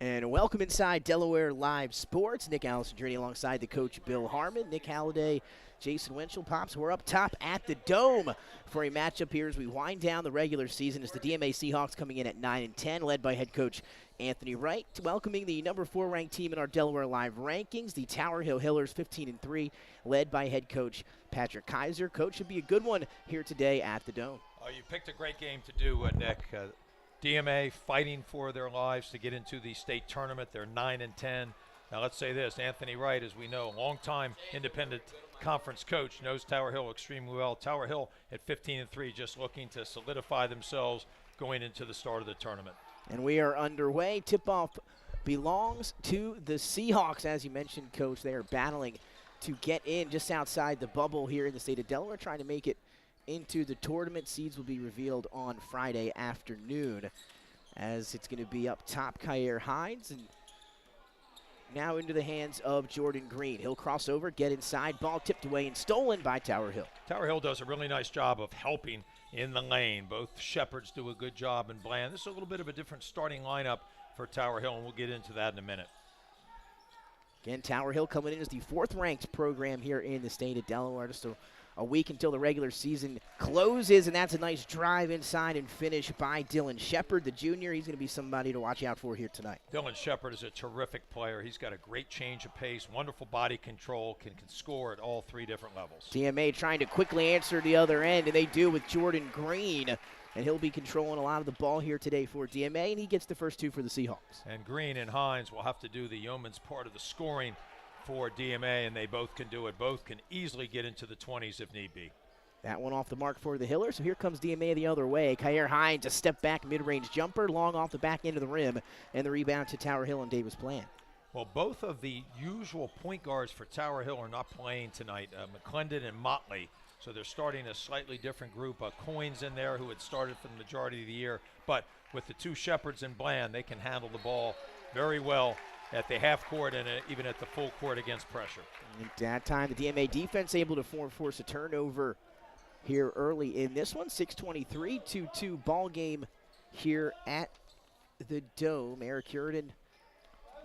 And welcome inside Delaware Live Sports. Nick Allison journey alongside the coach Bill Harmon, Nick Halliday, Jason Winchell. Pops, we're up top at the Dome for a matchup here as we wind down the regular season as the DMA Seahawks coming in at 9-10, led by head coach Anthony Wright, welcoming the number 4 ranked team in our Delaware Live rankings, the Tower Hill Hillers, 15-3, led by head coach Patrick Kaiser. Coach, should be a good one here today at the Dome. Oh, you picked a great game to do, Nick. DMA fighting for their lives to get into the state tournament. They're 9-10. Now let's say this, Anthony Wright, as we know, longtime independent conference coach, knows Tower Hill extremely well. Tower Hill at 15-3, just looking to solidify themselves going into the start of the tournament. And we are underway. Tip-off belongs to the Seahawks. As you mentioned, Coach, they are battling to get in just outside the bubble here in the state of Delaware, trying to make it into the tournament. Seeds will be revealed on Friday afternoon, as it's going to be up top Kyer Hines, and now into the hands of Jordan Green. He'll cross over, get inside, ball tipped away and stolen by Tower Hill. Tower Hill does a really nice job of helping in the lane. Both Shepards do a good job in Bland. This is a little bit of a different starting lineup for Tower Hill, and we'll get into that in a minute. Again, Tower Hill coming in as the 4th ranked program here in the state of Delaware. Just a week until the regular season closes, and that's a nice drive inside and finish by Dylan Shepard, the junior. He's going to be somebody to watch out for here tonight. Dylan Shepard is a terrific player. He's got a great change of pace, wonderful body control, can score at all 3 different levels. DMA trying to quickly answer the other end, and they do with Jordan Green, and he'll be controlling a lot of the ball here today for DMA, and he gets the first 2 for the Seahawks. And Green and Hines will have to do the yeoman's part of the scoring for DMA, and they both can do it. Both can easily get into the 20s if need be. That one off the mark for the Hillers, so here comes DMA the other way. Kyer Hines, a step-back mid-range jumper, long off the back end of the rim, and the rebound to Tower Hill and Davis Bland. Well, both of the usual point guards for Tower Hill are not playing tonight, McClendon and Motley, so they're starting a slightly different group. Coins in there, who had started for the majority of the year, but with the 2 Shepards and Bland, they can handle the ball very well at the half court and even at the full court against pressure. And at that time, the DMA defense able to force a turnover here early in this one. 6:23, 2-2 ball game here at the Dome. Eric Uridan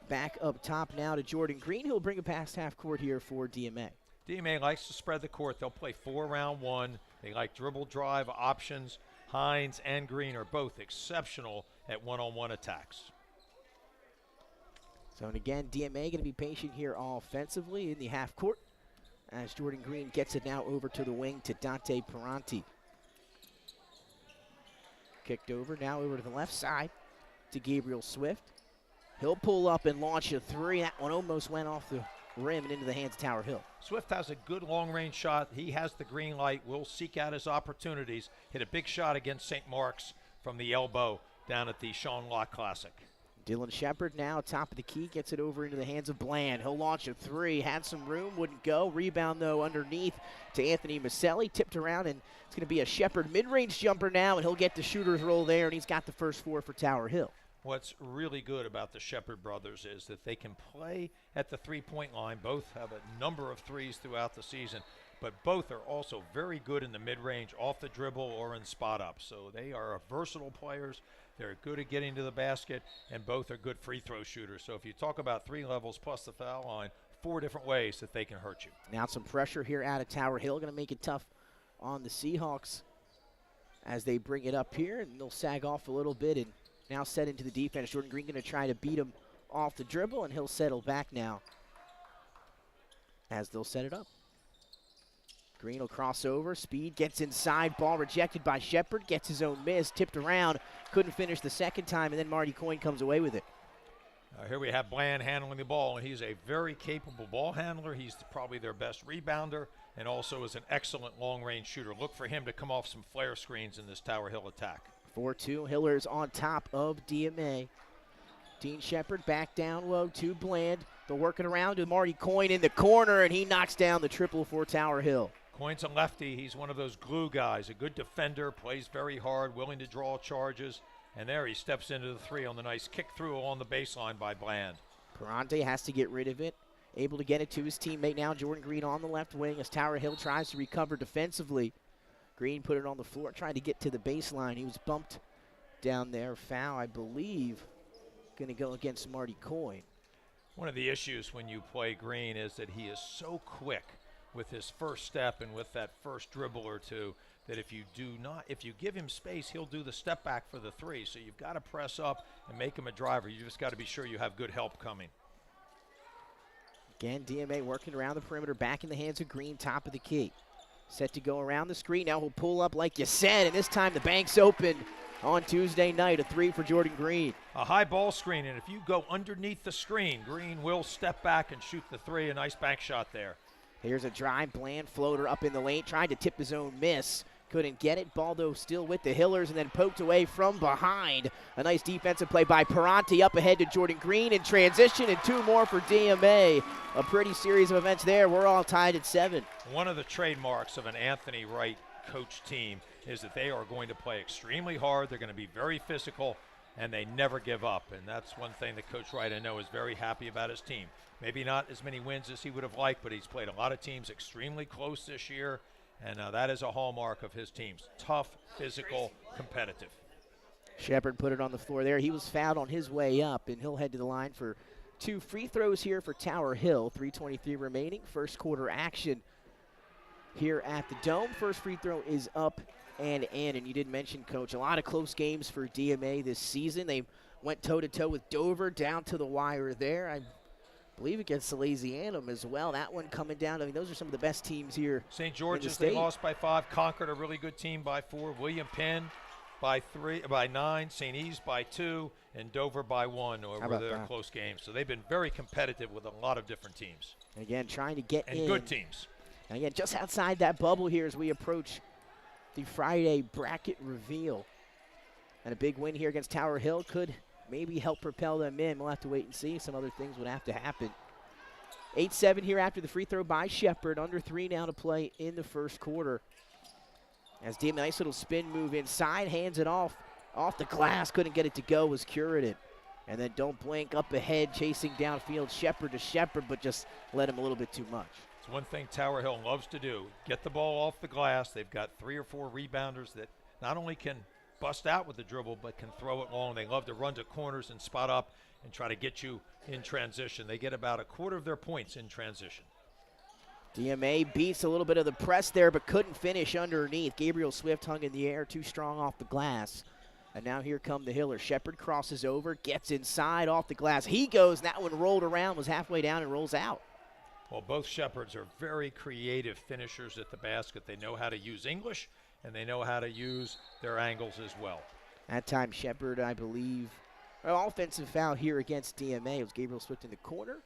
back up top now to Jordan Green, who'll bring it past half court here for DMA. DMA likes to spread the court. They'll play 4-round-1. They like dribble drive options. Hines and Green are both exceptional at one-on-one attacks. So, and again, DMA going to be patient here offensively in the half court as Jordan Green gets it now over to the wing to Dante Peranti. Kicked over, now over to the left side to Gabriel Swift. He'll pull up and launch a 3. That one almost went off the rim and into the hands of Tower Hill. Swift has a good long-range shot. He has the green light. Will seek out his opportunities. Hit a big shot against St. Mark's from the elbow down at the Sean Locke Classic. Dylan Shepard now top of the key, gets it over into the hands of Bland. He'll launch a 3, had some room, wouldn't go. Rebound, though, underneath to Anthony Maselli. Tipped around, and it's going to be a Shepard mid-range jumper now, and he'll get the shooter's roll there, and he's got the first 4 for Tower Hill. What's really good about the Shepard brothers is that they can play at the 3-point line. Both have a number of 3s throughout the season, but both are also very good in the mid-range, off the dribble or in spot-up. So they are versatile players. They're good at getting to the basket, and both are good free throw shooters. So if you talk about 3 levels plus the foul line, 4 different ways that they can hurt you. Now some pressure here out of Tower Hill, going to make it tough on the Seahawks as they bring it up here, and they'll sag off a little bit and now set into the defense. Jordan Green going to try to beat him off the dribble, and he'll settle back now as they'll set it up. Green will cross over, speed, gets inside, ball rejected by Shepard, gets his own miss, tipped around, couldn't finish the second time, and then Marty Coyne comes away with it. Here we have Bland handling the ball, and he's a very capable ball handler. He's probably their best rebounder and also is an excellent long-range shooter. Look for him to come off some flare screens in this Tower Hill attack. 4-2, Hillers on top of DMA. Dean Shepard back down low to Bland. They're working around to Marty Coyne in the corner, and he knocks down the triple for Tower Hill. Coyne's a lefty. He's one of those glue guys, a good defender, plays very hard, willing to draw charges. And there he steps into the 3 on the nice kick through along the baseline by Bland. Perante has to get rid of it. Able to get it to his teammate now, Jordan Green on the left wing as Tower Hill tries to recover defensively. Green put it on the floor, trying to get to the baseline. He was bumped down there. Foul, I believe, going to go against Marty Coyne. One of the issues when you play Green is that he is so quick with his first step and with that first dribble or two that if you give him space, he'll do the step back for the three. So you've got to press up and make him a driver. You just got to be sure you have good help coming. Again, DMA working around the perimeter, back in the hands of Green, top of the key. Set to go around the screen. Now he'll pull up like you said, and this time the bank's open on Tuesday night. A three for Jordan Green. A high ball screen, and if you go underneath the screen, Green will step back and shoot the three. A nice bank shot there. Here's a drive, Bland floater up in the lane, tried to tip his own miss. Couldn't get it. Baldo still with the Hillers and then poked away from behind. A nice defensive play by Peranti up ahead to Jordan Green in transition, and two more for DMA. A pretty series of events there. We're all tied at 7. One of the trademarks of an Anthony Wright coach team is that they are going to play extremely hard. They're going to be very physical, and they never give up. And that's one thing that Coach Wright, I know, is very happy about his team. Maybe not as many wins as he would have liked, but he's played a lot of teams extremely close this year. And that is a hallmark of his teams. Tough, physical, competitive. Shepard put it on the floor there. He was fouled on his way up, and he'll head to the line for 2 free throws here for Tower Hill. 3:23 remaining. First quarter action here at the Dome. First free throw is up and in. And you did mention, Coach, a lot of close games for DMA this season. They went toe-to-toe with Dover down to the wire there. I believe against Salesianum as well. That one coming down. I mean, those are some of the best teams here. St. George's, they lost by 5. Concord, a really good team, by 4. William Penn by 9. St. E's by 2. And Dover by 1 over their close games. So they've been very competitive with a lot of different teams. Again, trying to get in. And good teams. And again, just outside that bubble here as we approach the Friday bracket reveal. And a big win here against Tower Hill could maybe help propel them in. We'll have to wait and see. Some other things would have to happen. 8-7 here after the free throw by Shepard. Under 3 now to play in the first quarter. As DMA, nice little spin move inside, hands it off the glass. Couldn't get it to go, was Curative. And then don't blink up ahead, chasing downfield, Shepard to Shepard, but just let him a little bit too much. It's one thing Tower Hill loves to do. Get the ball off the glass. They've got 3 or 4 rebounders that not only can bust out with the dribble, but can throw it long. They love to run to corners and spot up and try to get you in transition. They get about a quarter of their points in transition. DMA beats a little bit of the press there, but couldn't finish underneath. Gabriel Swift hung in the air, too strong off the glass. And now here come the Hillers. Shepard crosses over, gets inside off the glass. He goes, and that one rolled around, was halfway down and rolls out. Well, both Shepards are very creative finishers at the basket. They know how to use English, and they know how to use their angles as well. That time, Shepard, I believe, an offensive foul here against DMA. It was Gabriel Swift in the corner.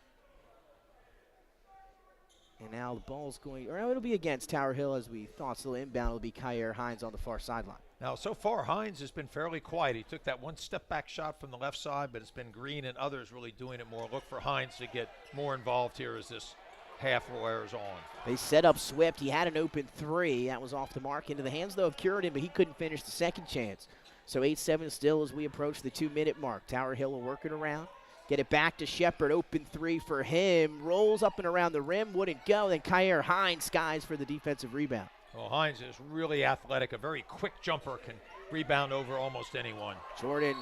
And now the ball's going, or it'll be against Tower Hill as we thought. Still inbound, it'll be Kyer Hines on the far sideline. Now, so far, Hines has been fairly quiet. He took that one step-back shot from the left side, but it's been Green and others really doing it more. Look for Hines to get more involved here as this half wears on. They set up Swift. He had an open 3. That was off the mark. Into the hands, though, of Curidan, but he couldn't finish the second chance. So 8-7 still as we approach the 2-minute mark. Tower Hill will work it around. Get it back to Shepard. Open 3 for him. Rolls up and around the rim. Wouldn't go. Then Kyer Hines skies for the defensive rebound. Well, Hines is really athletic. A very quick jumper, can rebound over almost anyone. Jordan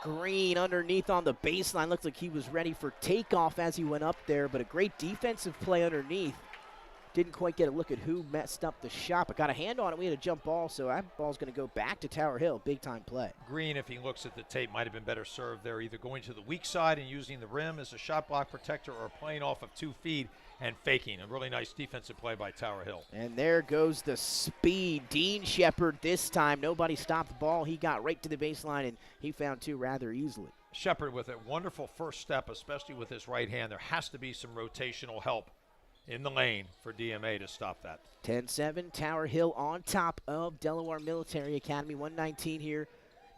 Green underneath on the baseline. Looks like he was ready for takeoff as he went up there, but a great defensive play underneath. Didn't quite get a look at who messed up the shot, but got a hand on it. We had a jump ball, so that ball's going to go back to Tower Hill. Big-time play. Green, if he looks at the tape, might have been better served there, either going to the weak side and using the rim as a shot block protector or playing off of 2 feet and faking. A really nice defensive play by Tower Hill. And there goes the speed. Dean Shepard this time. Nobody stopped the ball. He got right to the baseline, and he found 2 rather easily. Shepard with a wonderful first step, especially with his right hand. There has to be some rotational help in the lane for DMA to stop that. 10-7, Tower Hill on top of Delaware Military Academy. 119 here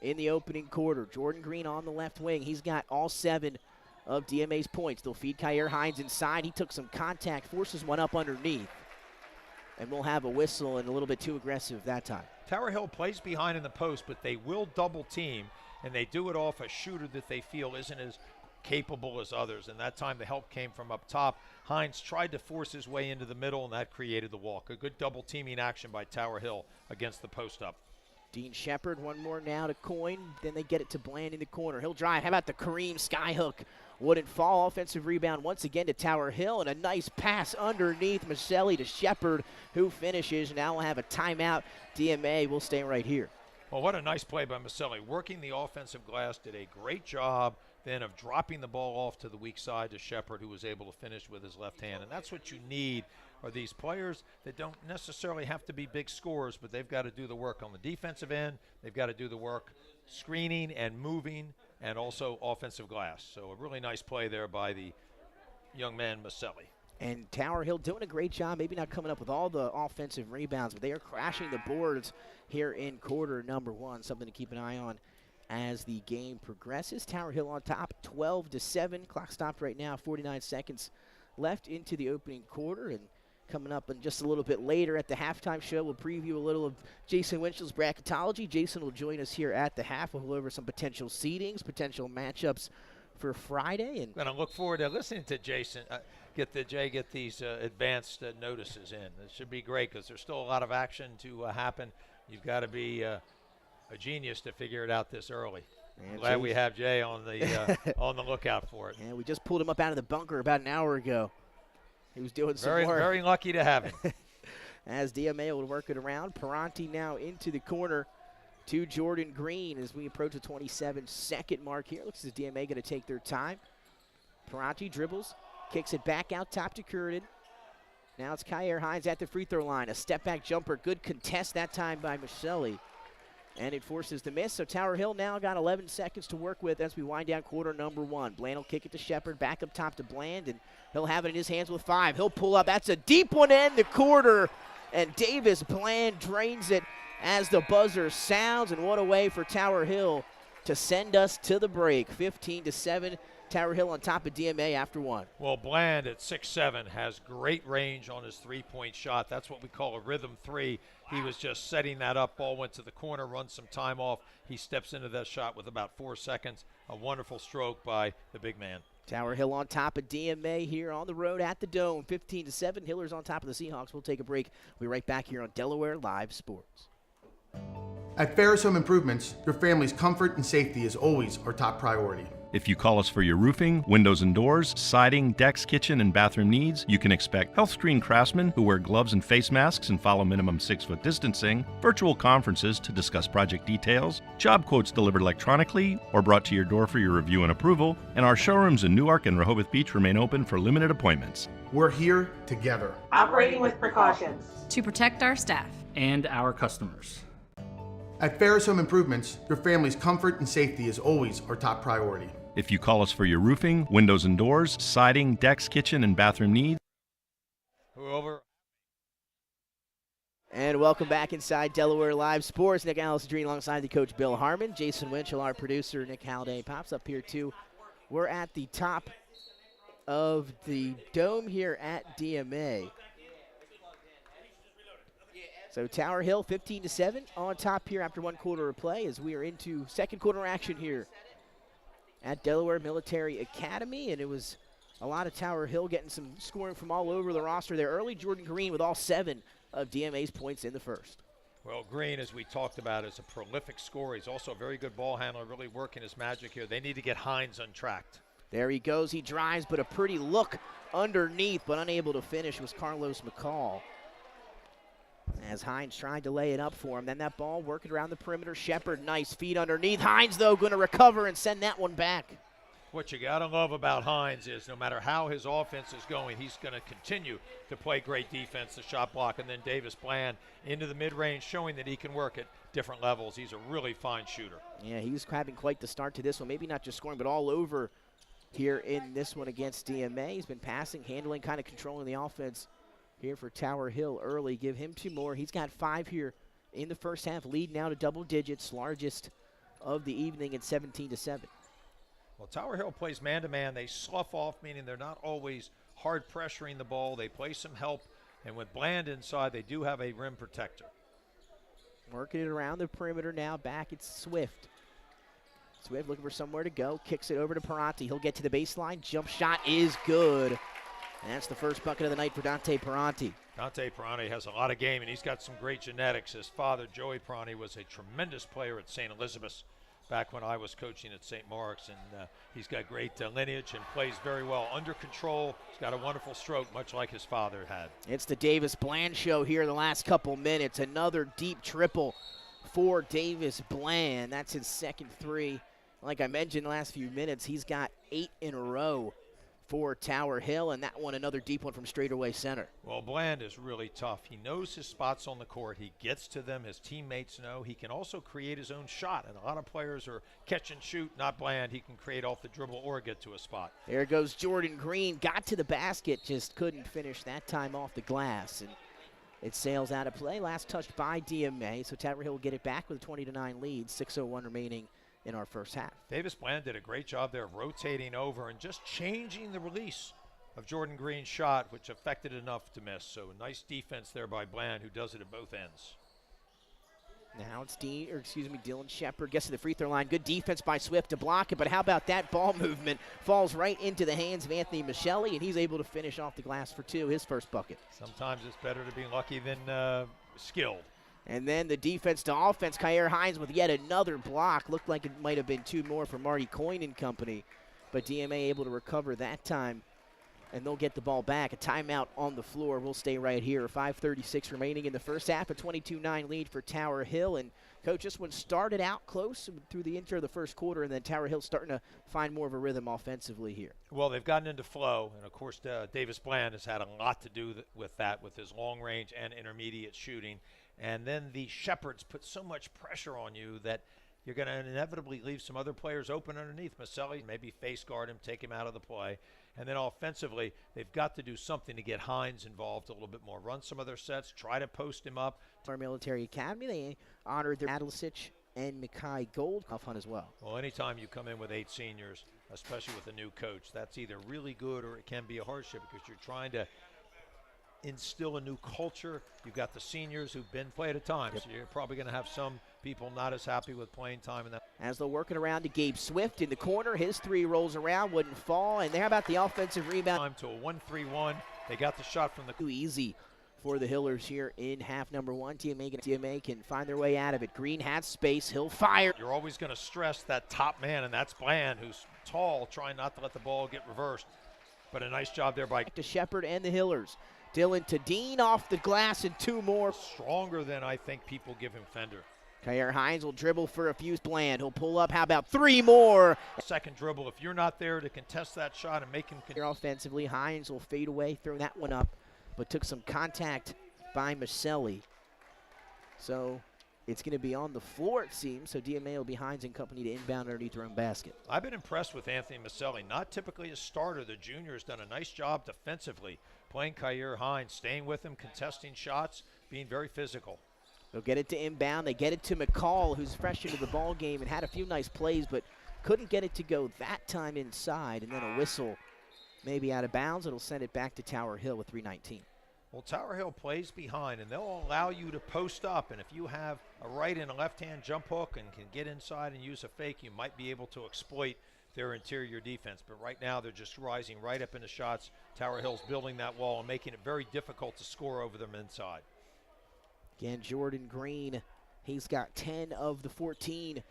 in the opening quarter. Jordan Green on the left wing. He's got all 7 of DMA's points. They'll feed Kyer Hines inside. He took some contact, forces one up underneath. And we'll have a whistle and a little bit too aggressive that time. Tower Hill plays behind in the post, but they will double team, and they do it off a shooter that they feel isn't as capable as others, and that time the help came from up top. Hines tried to force his way into the middle, and that created the walk. A good double teaming action by Tower Hill against the post up. Dean Shepard, one more now to Coyne. Then they get it to Bland in the corner. He'll drive. How about the Kareem skyhook? Wouldn't fall. Offensive rebound once again to Tower Hill. And a nice pass underneath Maselli to Shepard, who finishes. Now we'll have a timeout. DMA will stay right here. Well, what a nice play by Maselli. Working the offensive glass, did a great job then of dropping the ball off to the weak side to Shepard, who was able to finish with his left hand. And that's what you need, are these players that don't necessarily have to be big scorers, but they've got to do the work on the defensive end. They've got to do the work screening and moving and also offensive glass. So a really nice play there by the young man Maselli. And Tower Hill doing a great job, maybe not coming up with all the offensive rebounds, but they are crashing the boards here in quarter number 1. Something to keep an eye on as the game progresses. Tower Hill on top, 12-7. Clock stopped right now, 49 seconds left into the opening quarter. And coming up and just a little bit later at the halftime show, we'll preview a little of Jason Winchell's bracketology. Jason will join us here at the half. We'll go over some potential seedings, potential matchups for Friday. And I'm going to look forward to listening to Jason. Get these advanced notices in. It should be great because there's still a lot of action to happen. You've got to be a genius to figure it out this early. And Glad we have Jay on the on the lookout for it. Yeah, we just pulled him up out of the bunker about an hour ago. He was doing some work. Very lucky to have him. As DMA will work it around. Paranti now into the corner to Jordan Green as we approach the 27-second mark here. Looks as DMA going to take their time. Paranti dribbles, kicks it back out top to Curtin. Now it's Kyer Hines at the free throw line. A step-back jumper. Good contest that time by Maselli. And it forces the miss. So Tower Hill now got 11 seconds to work with as we wind down quarter number 1. Bland will kick it to Shepard. Back up top to Bland. And he'll have it in his hands with 5. He'll pull up. That's a deep one to end the quarter. And Davis Bland drains it as the buzzer sounds. And what a way for Tower Hill to send us to the break. 15-7. Tower Hill on top of DMA after 1. Well, Bland at 6'7" has great range on his three-point shot. That's what we call a rhythm 3. He was just setting that up. Ball went to the corner, runs some time off. He steps into that shot with about 4 seconds. A wonderful stroke by the big man. Tower Hill on top of DMA here on the road at the Dome. 15-7. Hillers on top of the Seahawks. We'll take a break. We'll be right back here on Delaware Live Sports. At Ferris Home Improvements, your family's comfort and safety is always our top priority. If you call us for your roofing, windows and doors, siding, decks, kitchen, and bathroom needs, you can expect health screen craftsmen who wear gloves and face masks and follow minimum 6-foot distancing, virtual conferences to discuss project details, job quotes delivered electronically or brought to your door for your review and approval, and our showrooms in Newark and Rehoboth Beach remain open for limited appointments. We're here together. Operating with precautions. To protect our staff. And our customers. At Ferris Home Improvements, your family's comfort and safety is always our top priority. If you call us for your roofing, windows and doors, siding, decks, kitchen, and bathroom needs. And welcome back inside Delaware Live Sports. Nick Alessandrini alongside the coach Bill Harmon. Jason Winchell, our producer, Nick Halliday pops up here too. We're at the top of the Dome here at DMA. So Tower Hill 15-7 on top here after 1 quarter of play as we are into second quarter action here at Delaware Military Academy. And it was a lot of Tower Hill getting some scoring from all over the roster there early. Jordan Green with all 7 of DMA's points in the first. Well, Green, as we talked about, is a prolific scorer. He's also a very good ball handler, really working his magic here. They need to get Hines untracked. There he goes. He drives, but a pretty look underneath, but unable to finish was Carlos McCall. As Hines tried to lay it up for him. Then that ball working around the perimeter. Shepard, nice feet underneath. Hines, though, going to recover and send that one back. What you got to love about Hines is no matter how his offense is going, he's going to continue to play great defense, the shot block, and then Davis Bland into the mid-range, showing that he can work at different levels. He's a really fine shooter. Yeah, he's having quite the start to this one. Maybe not just scoring, but all over here in this one against DMA. He's been passing, handling, kind of controlling the offense here for Tower Hill early. Give him 2 more. He's got 5 here in the first half. Lead now to double digits, largest of the evening at 17-7. Well, Tower Hill plays man-to-man. They slough off, meaning they're not always hard pressuring the ball. They play some help, and with Bland inside, they do have a rim protector. Working it around the perimeter now. Back it's Swift. Swift looking for somewhere to go. Kicks it over to Paranti. He'll get to the baseline. Jump shot is good. And that's the first bucket of the night for Dante Peranti. Dante Peranti has a lot of game, and he's got some great genetics. His father, Joey Peranti, was a tremendous player at St. Elizabeth's back when I was coaching at St. Mark's, and he's got great lineage and plays very well under control. He's got a wonderful stroke, much like his father had. It's the Davis Bland show here the last couple minutes. Another deep triple for Davis Bland. That's his second three. Like I mentioned the last few minutes, he's got 8 in a row for Tower Hill, and that one another deep one from straightaway center. Well, Bland is really tough. He knows his spots on the court. He gets to them. His teammates know. He can also create his own shot, and a lot of players are catch and shoot, not Bland. He can create off the dribble or get to a spot. There goes Jordan Green. Got to the basket, just couldn't finish that time off the glass, and it sails out of play. Last touched by DMA, so Tower Hill will get it back with a 20-9 lead. 6:01 remaining in our first half. Davis Bland did a great job there of rotating over and just changing the release of Jordan Green's shot, which affected enough to miss. So nice defense there by Bland, who does it at both ends. Now it's Dylan Shepard gets to the free throw line. Good defense by Swift to block it, but how about that ball movement? Falls right into the hands of Anthony Michelli, and he's able to finish off the glass for 2, his first bucket. Sometimes it's better to be lucky than skilled. And then the defense to offense, Kyer Hines with yet another block. Looked like it might have been 2 more for Marty Coyne and company, but DMA able to recover that time, and they'll get the ball back. A timeout on the floor. We'll stay right here. 5:36 remaining in the first half. A 22-9 lead for Tower Hill. And, Coach, this one started out close through the intro of the first quarter, and then Tower Hill starting to find more of a rhythm offensively here. Well, they've gotten into flow, and, of course, Davis Bland has had a lot to do with that, with his long range and intermediate shooting. And then the Shepards put so much pressure on you that you're going to inevitably leave some other players open underneath. Michelli, maybe face guard him, take him out of the play. And then offensively, they've got to do something to get Hines involved a little bit more. Run some of their sets, try to post him up. Our Military Academy, they honored their Adlicic and Mackay Gold off on as well. Well, anytime you come in with 8 seniors, especially with a new coach, that's either really good or it can be a hardship because you're trying to instill a new culture. You've got the seniors who've been play at a time, so you're probably going to have some people not as happy with playing time in that. As they're working around to Gabe Swift in the corner, his 3 rolls around, wouldn't fall, and how about the offensive rebound? Time to a 1-3-1. They got the shot from the too easy for the Hillers here in half number 1. DMA can find their way out of it. Green has space, he'll fire. You're always going to stress that top man, and that's Bland, who's tall, trying not to let the ball get reversed. But a nice job there by to Shepard and the Hillers. Dylan to Dean off the glass and 2 more. Stronger than I think people give him Fender. Kyer Hines will dribble for a fuse. Bland. He'll pull up. How about 3 more? Second dribble. If you're not there to contest that shot and make him. Offensively, Hines will fade away, throw that one up, but took some contact by Michelli. So it's going to be on the floor, it seems. So DMA will be Hines and company to inbound underneath their own basket. I've been impressed with Anthony Michelli. Not typically a starter. The junior has done a nice job defensively, playing Kyer Hines, staying with him, contesting shots, being very physical. They'll get it to inbound. They get it to McCall, who's fresh into the ball game and had a few nice plays, but couldn't get it to go that time inside. And then a whistle, maybe out of bounds. It'll send it back to Tower Hill with 3:19. Well, Tower Hill plays behind, and they'll allow you to post up. And if you have a right and a left-hand jump hook and can get inside and use a fake, you might be able to exploit their interior defense. But right now, they're just rising right up into shots. Tower Hill's building that wall and making it very difficult to score over them inside. Again, Jordan Green, he's got 10 of the 14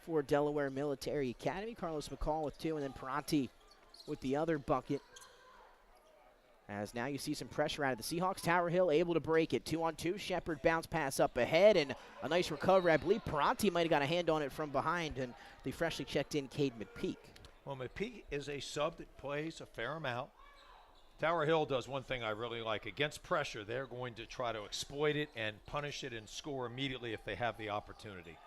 for Delaware Military Academy. Carlos McCall with 2, and then Peranti with the other bucket. As now you see some pressure out of the Seahawks. Tower Hill able to break it. 2-on-2. Shepard bounce pass up ahead, and a nice recovery. I believe Peranti might have got a hand on it from behind, and the freshly checked in Cade McPeak. Well, McPeak is a sub that plays a fair amount. Tower Hill does one thing I really like. Against pressure, they're going to try to exploit it and punish it and score immediately if they have the opportunity.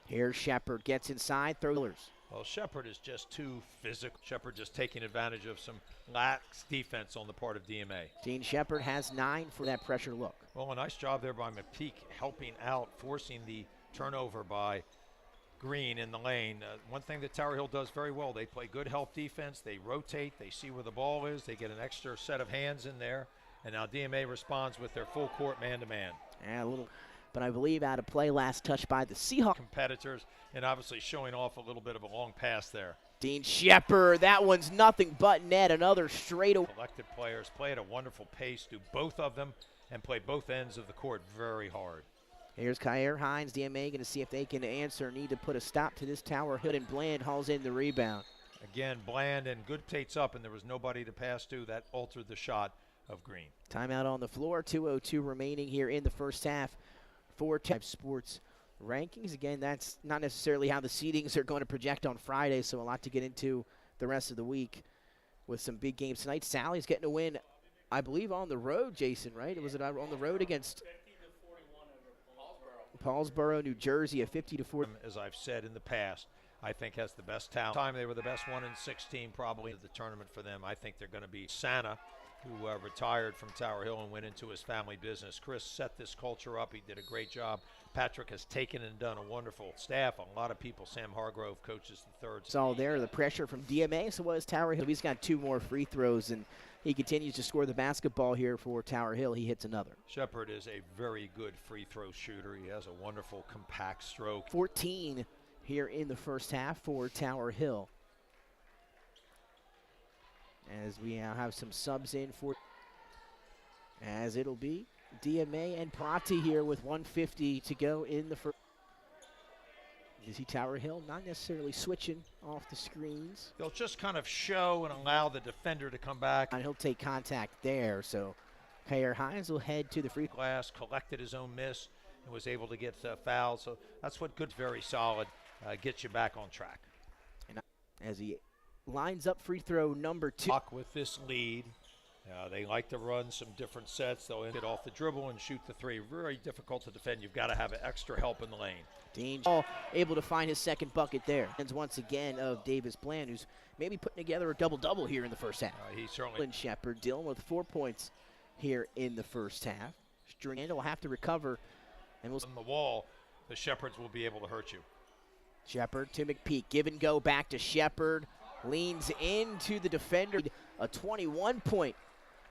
Here's Shepard, gets inside, throwers. Well, Shepard is just too physical. Shepard just taking advantage of some lax defense on the part of DMA. Dean Shepard has 9 for that pressure look. Well, a nice job there by McPeak, helping out, forcing the turnover by Green in the lane. One thing that Tower Hill does very well, they play good help defense. They rotate. They see where the ball is. They get an extra set of hands in there. And now DMA responds with their full court man-to-man. Yeah, a little, but I believe out of play, last touch by the Seahawks. Competitors, and obviously showing off a little bit of a long pass there. Dean Shepard, that one's nothing but net. Another straight away. Collected players play at a wonderful pace, do both of them, and play both ends of the court very hard. Here's Kyer Hines, DMA going to see if they can answer. Need to put a stop to this Tower Hill, and Bland hauls in the rebound. Again, Bland and good takes up, and there was nobody to pass to. That altered the shot of Green. Timeout on the floor, 2:02 remaining here in the first half. 4-5 sports rankings. Again, that's not necessarily how the seedings are going to project on Friday, so a lot to get into the rest of the week with some big games tonight. Sally's getting a win, I believe, on the road, Jason, right? Was it on the road against Paulsboro, New Jersey, a 50-40. As I've said in the past, I think has the best talent. Time they were the best one in 16, probably the tournament for them. I think they're going to be Santa, who retired from Tower Hill and went into his family business. Chris set this culture up. He did a great job. Patrick has taken and done a wonderful staff. A lot of people. Sam Hargrove coaches the third. It's all there, the pressure from DMA. So was Tower Hill. He's got 2 more free throws, and he continues to score the basketball here for Tower Hill. He hits another. Shepard is a very good free throw shooter. He has a wonderful compact stroke. 14 here in the first half for Tower Hill. As we now have some subs in for, as it'll be DMA and Prati here with 1:50 to go in the first. You see Tower Hill not necessarily switching off the screens. They'll just kind of show and allow the defender to come back. And he'll take contact there, so Kyer Hines will head to the free glass, collected his own miss, and was able to get fouled. So that's what good, very solid, gets you back on track. And as he lines up free throw number 2. With this lead, they like to run some different sets. They'll get off the dribble and shoot the 3. Very difficult to defend. You've got to have extra help in the lane. Dean able to find his second bucket there. And once again of Davis Bland, who's maybe putting together a double-double here in the first half. He certainly. Shepard dealing with 4 points here in the first half. String will have to recover, and we'll on the wall. The Shepards will be able to hurt you. Shepard to McPeak, give and go back to Shepard, leans into the defender, a 21-point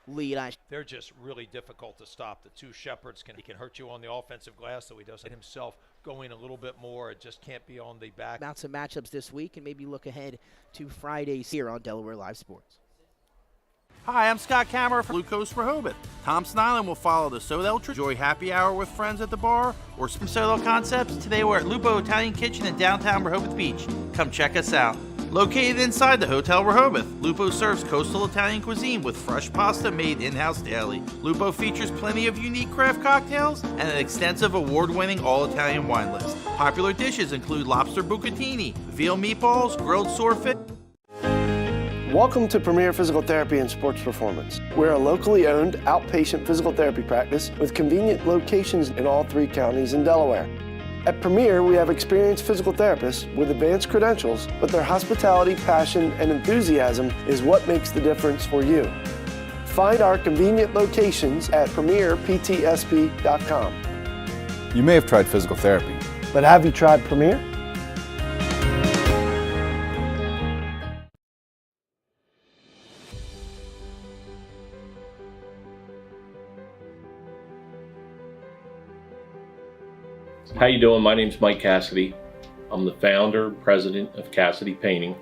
lead. They're just really difficult to stop. The 2 Shepards he can hurt you on the offensive glass, so he does it himself going a little bit more. It just can't be on the back. About some matchups this week and maybe look ahead to Fridays here on Delaware Live Sports. Hi, I'm Scott Kammerer from Blue Coast Rehoboth. Thompson Island will follow the Sodell tradition. Enjoy happy hour with friends at the bar or some Sodell concepts. Today we're at Lupo Italian Kitchen in downtown Rehoboth Beach. Come check us out. Located inside the Hotel Rehoboth, Lupo serves coastal Italian cuisine with fresh pasta made in-house daily. Lupo features plenty of unique craft cocktails and an extensive award-winning all-Italian wine list. Popular dishes include lobster bucatini, veal meatballs, grilled swordfish. Welcome to Premier Physical Therapy and Sports Performance. We're a locally owned outpatient physical therapy practice with convenient locations in all 3 counties in Delaware. At Premier, we have experienced physical therapists with advanced credentials, but their hospitality, passion, and enthusiasm is what makes the difference for you. Find our convenient locations at premierptsp.com. You may have tried physical therapy, but have you tried Premier? How you doing? My name's Mike Cassidy. I'm the founder and president of Cassidy Painting.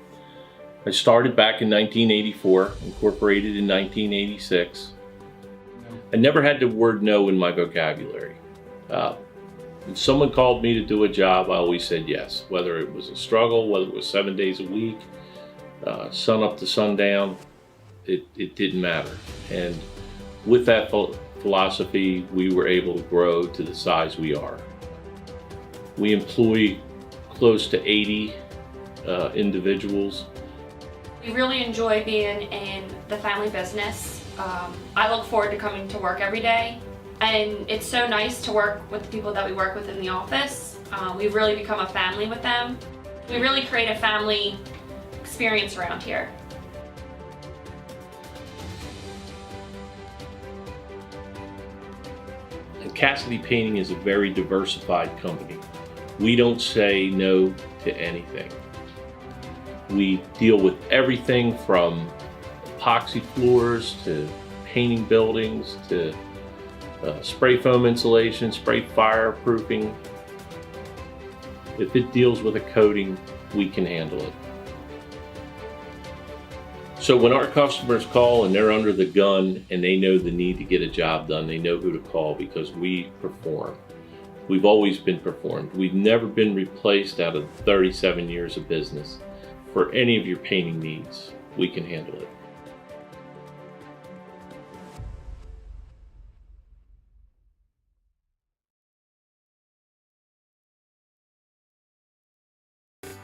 I started back in 1984, incorporated in 1986. I never had the word no in my vocabulary. When someone called me to do a job, I always said yes. Whether it was a struggle, whether it was 7 days a week, sun up to sundown, it didn't matter. And with that philosophy, we were able to grow to the size we are. We employ close to 80 individuals. We really enjoy being in the family business. I look forward to coming to work every day, and it's so nice to work with the people that we work with in the office. We've really become a family with them. We really create a family experience around here. And Cassidy Painting is a very diversified company. We don't say no to anything. We deal with everything from epoxy floors to painting buildings to spray foam insulation, spray fireproofing. If it deals with a coating, we can handle it. So when our customers call and they're under the gun and they know the need to get a job done, they know who to call because we perform. We've always been performed. We've never been replaced out of 37 years of business. For any of your painting needs, we can handle it.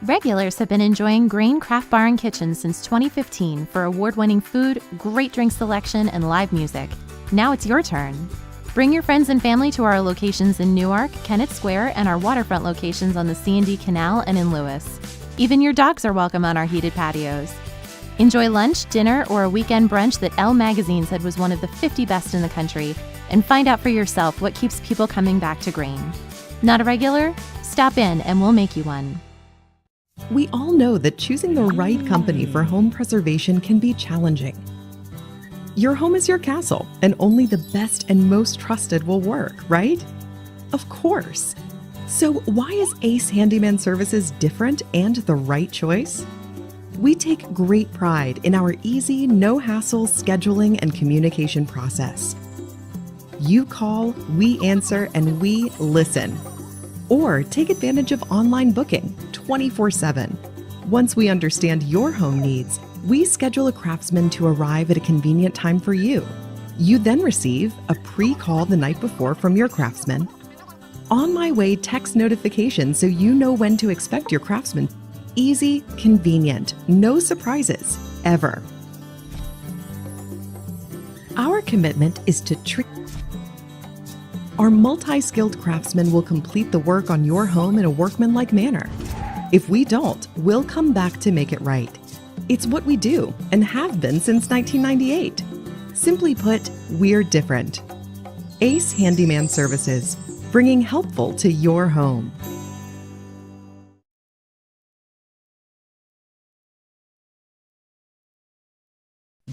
Regulars have been enjoying Grain Craft Bar and Kitchen since 2015 for award-winning food, great drink selection, and live music. Now it's your turn. Bring your friends and family to our locations in Newark, Kennett Square, and our waterfront locations on the C&D Canal and in Lewis. Even your dogs are welcome on our heated patios. Enjoy lunch, dinner, or a weekend brunch that Elle Magazine said was one of the 50 best in the country, and find out for yourself what keeps people coming back to Grain. Not a regular? Stop in and we'll make you one. We all know that choosing the right company for home preservation can be challenging. Your home is your castle, and only the best and most trusted will work, right? Of course. So why is Ace Handyman Services different and the right choice? We take great pride in our easy, no-hassle scheduling and communication process. You call, we answer, and we listen. Or take advantage of online booking 24/7. Once we understand your home needs, we schedule a craftsman to arrive at a convenient time for you. You then receive a pre-call the night before from your craftsman. On my way text notification so you know when to expect your craftsman. Easy, convenient, no surprises, ever. Our commitment is to treat. Our multi-skilled craftsmen will complete the work on your home in a workmanlike manner. If we don't, we'll come back to make it right. It's what we do and have been since 1998. Simply put, we're different. Ace Handyman Services, bringing helpful to your home.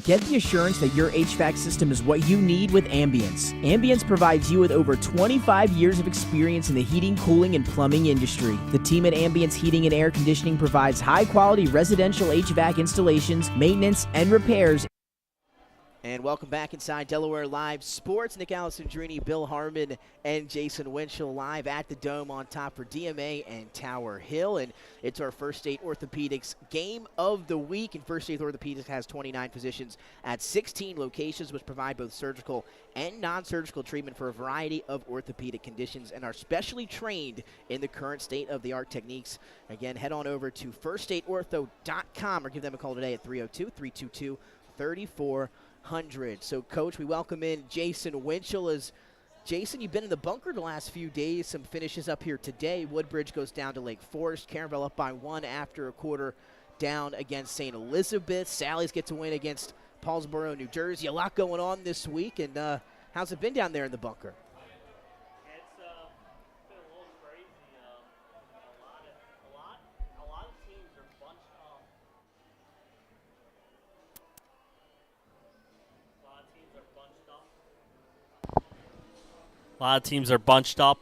Get the assurance that your HVAC system is what you need with Ambience. Ambience provides you with over 25 years of experience in the heating, cooling, and plumbing industry. The team at Ambience Heating and Air Conditioning provides high-quality residential HVAC installations, maintenance, and repairs. And welcome back inside Delaware Live Sports. Nick Alessandrini, Bill Harmon, and Jason Winchell live at the Dome on top for DMA and Tower Hill. And it's our First State Orthopedics game of the week. And First State Orthopedics has 29 physicians at 16 locations, which provide both surgical and non-surgical treatment for a variety of orthopedic conditions and are specially trained in the current state-of-the-art techniques. Again, head on over to firststateortho.com or give them a call today at 302-322-3400. So, Coach, we welcome in Jason Winchell. Jason, you've been in the bunker the last few days. Some finishes up here today. Woodbridge goes down to Lake Forest. Caronville up by 1 after a quarter down against St. Elizabeth. Sally's gets a win against Paulsboro, New Jersey. A lot going on this week. And how's it been down there in the bunker? It's been a little crazy. A lot of teams are bunched up. A lot of teams are bunched up.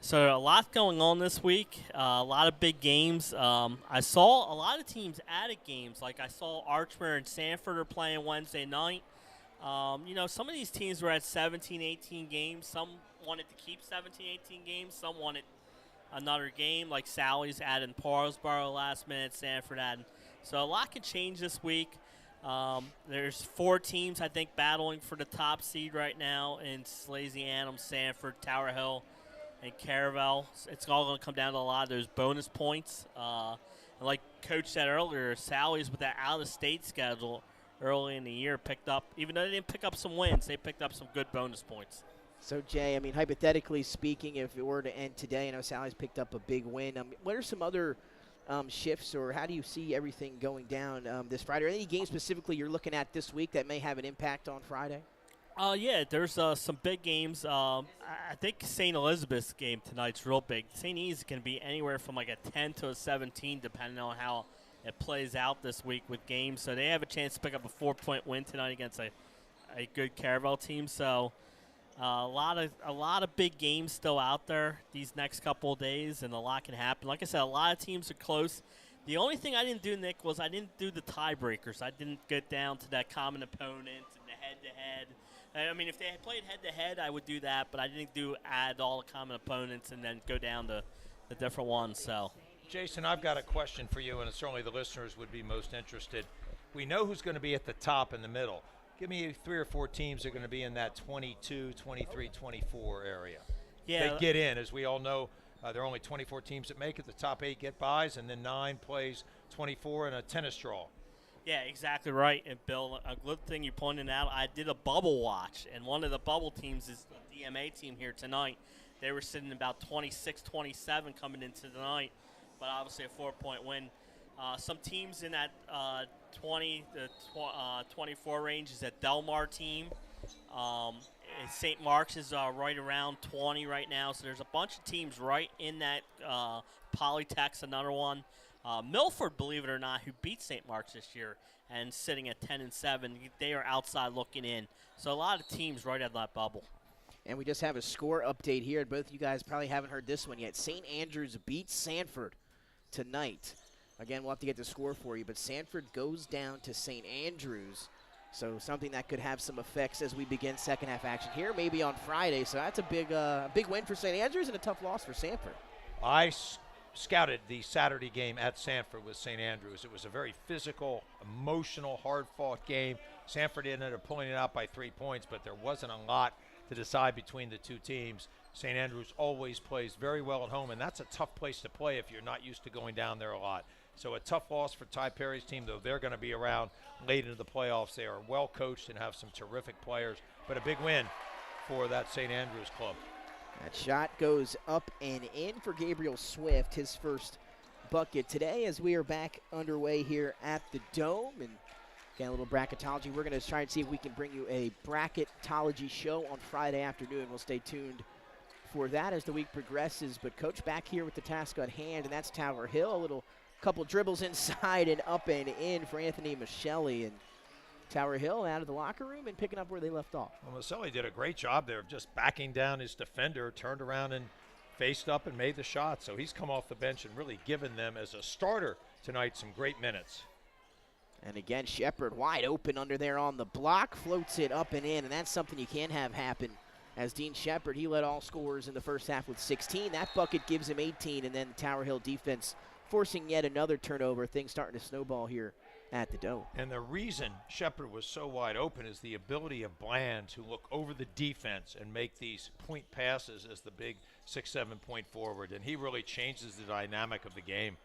So a lot going on this week. A lot of big games. I saw a lot of teams added games. Like I saw Archmere and Sanford are playing Wednesday night. Some of these teams were at 17, 18 games. Some wanted to keep 17, 18 games. Some wanted another game. Like Sally's adding Paulsboro last minute. Sanford adding. So a lot could change this week. There's 4 teams, I think, battling for the top seed right now in Slazy Annam, Sanford, Tower Hill, and Caronville. It's all going to come down to a lot of those bonus points. And like Coach said earlier, Sally's with that out-of-state schedule early in the year picked up, even though they didn't pick up some wins, they picked up some good bonus points. So, Jay, I mean, hypothetically speaking, if it were to end today, I know Sally's picked up a big win. What are some other shifts, or how do you see everything going down this Friday? Are there any games specifically you're looking at this week that may have an impact on Friday? Yeah, there's some big games. I think St. Elizabeth's game tonight's real big. St. E's can be anywhere from like a 10 to a 17, depending on how it plays out this week with games. So they have a chance to pick up a 4-point win tonight against a good Caronville team. So a lot of big games still out there these next couple of days, and a lot can happen. Like I said, a lot of teams are close. The only thing I didn't do, Nick, was I didn't do the tiebreakers. I didn't get down to that common opponent and the head-to-head. I mean, if they had played head-to-head, I would do that, but I didn't add all the common opponents and then go down to the different ones. So, Jason, I've got a question for you, and certainly the listeners would be most interested. We know who's going to be at the top in the middle. Give me 3 or 4 teams that are going to be in that 22, 23, 24 area. Yeah. They get in, as we all know. There are only 24 teams that make it. The top 8 get buys, and then 9 plays 24 in a tennis draw. Yeah, exactly right. And, Bill, a good thing you pointed out, I did a bubble watch, and one of the bubble teams is the DMA team here tonight. They were sitting about 26-27 coming into the night, but obviously a 4-point win. Some teams in that 20 to 24 range is that Delmar team. St. Mark's is right around 20 right now, so there's a bunch of teams right in that. Polytech's another one. Milford, believe it or not, who beat St. Mark's this year and sitting at 10-7, they are outside looking in. So a lot of teams right at that bubble. And we just have a score update here. Both of you guys probably haven't heard this one yet. St. Andrews beats Sanford tonight. Again, we'll have to get the score for you, but Sanford goes down to St. Andrews. So something that could have some effects as we begin second half action here, maybe on Friday. So that's a big win for St. Andrews and a tough loss for Sanford. I scouted the Saturday game at Sanford with St. Andrews. It was a very physical, emotional, hard-fought game. Sanford ended up pulling it out by 3 points, but there wasn't a lot to decide between the two teams. St. Andrews always plays very well at home, and that's a tough place to play if you're not used to going down there a lot. So a tough loss for Ty Perry's team, though they're going to be around late into the playoffs. They are well coached and have some terrific players, but a big win for that St. Andrews club. That shot goes up and in for Gabriel Swift, his first bucket today as we are back underway here at the Dome. And again, a little bracketology. We're going to try and see if we can bring you a bracketology show on Friday afternoon. We'll stay tuned for that as the week progresses. But Coach back here with the task at hand, and that's Tower Hill. A little couple dribbles inside and up and in for Anthony Michelli. And Tower Hill out of the locker room and picking up where they left off. Well, Michelli did a great job there of just backing down his defender, turned around and faced up and made the shot. So he's come off the bench and really given them, as a starter tonight, some great minutes. And again, Shepard wide open under there on the block, floats it up and in, and that's something you can't have happen. As Dean Shepard, he led all scorers in the first half with 16. That bucket gives him 18, and then the Tower Hill defense forcing yet another turnover. Things starting to snowball here at the Dome. And the reason Shepard was so wide open is the ability of Bland to look over the defense and make these point passes as the big 6-7 point forward, and he really changes the dynamic of the game.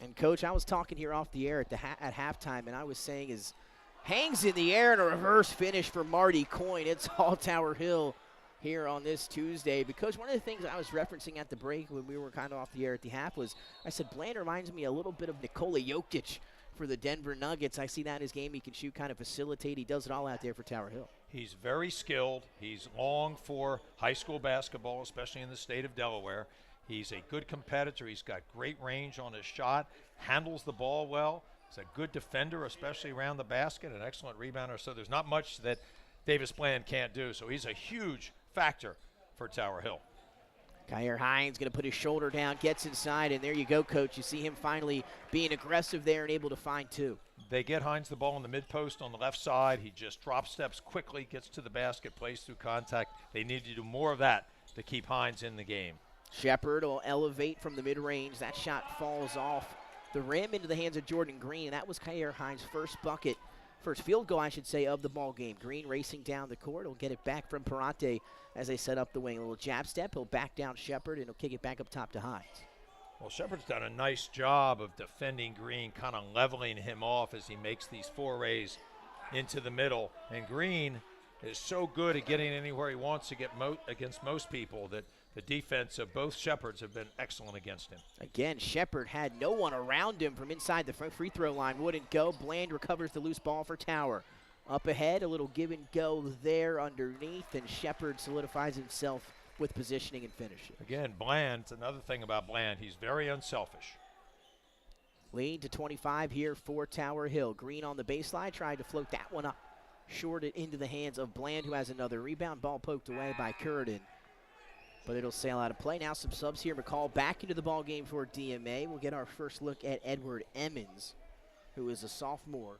And Coach, I was talking here off the air at halftime, and I was saying is hangs in the air and a reverse finish for Marty Coyne. It's all Tower Hill here on this Tuesday, because one of the things I was referencing at the break when we were kind of off the air at the half was I said Bland reminds me a little bit of Nikola Jokic for the Denver Nuggets. I see that in his game. He can shoot, kind of facilitate. He does it all out there for Tower Hill. He's very skilled. He's long for high school basketball, especially in the state of Delaware. He's a good competitor. He's got great range on his shot, handles the ball well. He's a good defender, especially around the basket, an excellent rebounder. So there's not much that Davis Bland can't do. So he's a huge factor for Tower Hill. Kyer Hines going to put his shoulder down, gets inside, and there you go, Coach. You see him finally being aggressive there and able to find two. They get Hines the ball in the mid-post on the left side. He just drop steps quickly, gets to the basket, plays through contact. They need to do more of that to keep Hines in the game. Shepard will elevate from the mid-range. That shot falls off the rim into the hands of Jordan Green. That was Kyer Hines' first field goal, I should say, of the ball game. Green racing down the court. He'll get it back from Parate as they set up the wing. A little jab step. He'll back down Shepard, and he'll kick it back up top to Hines. Well, Shepard's done a nice job of defending Green, kind of leveling him off as he makes these forays into the middle. And Green is so good at getting anywhere he wants to get against most people that the defense of both Shepards have been excellent against him. Again, Shepard had no one around him from inside the free throw line. Wouldn't go. Bland recovers the loose ball for Tower. Up ahead, a little give and go there underneath, and Shepard solidifies himself with positioning and finishing. Again, Bland, another thing about Bland, he's very unselfish. Lead to 25 here for Tower Hill. Green on the baseline, tried to float that one up. Shorted into the hands of Bland, who has another rebound. Ball poked away by Curtin. but it'll sail out of play. Now some subs here. McCall back into the ball game for DMA. We'll get our first look at Edward Emmons, who is a sophomore.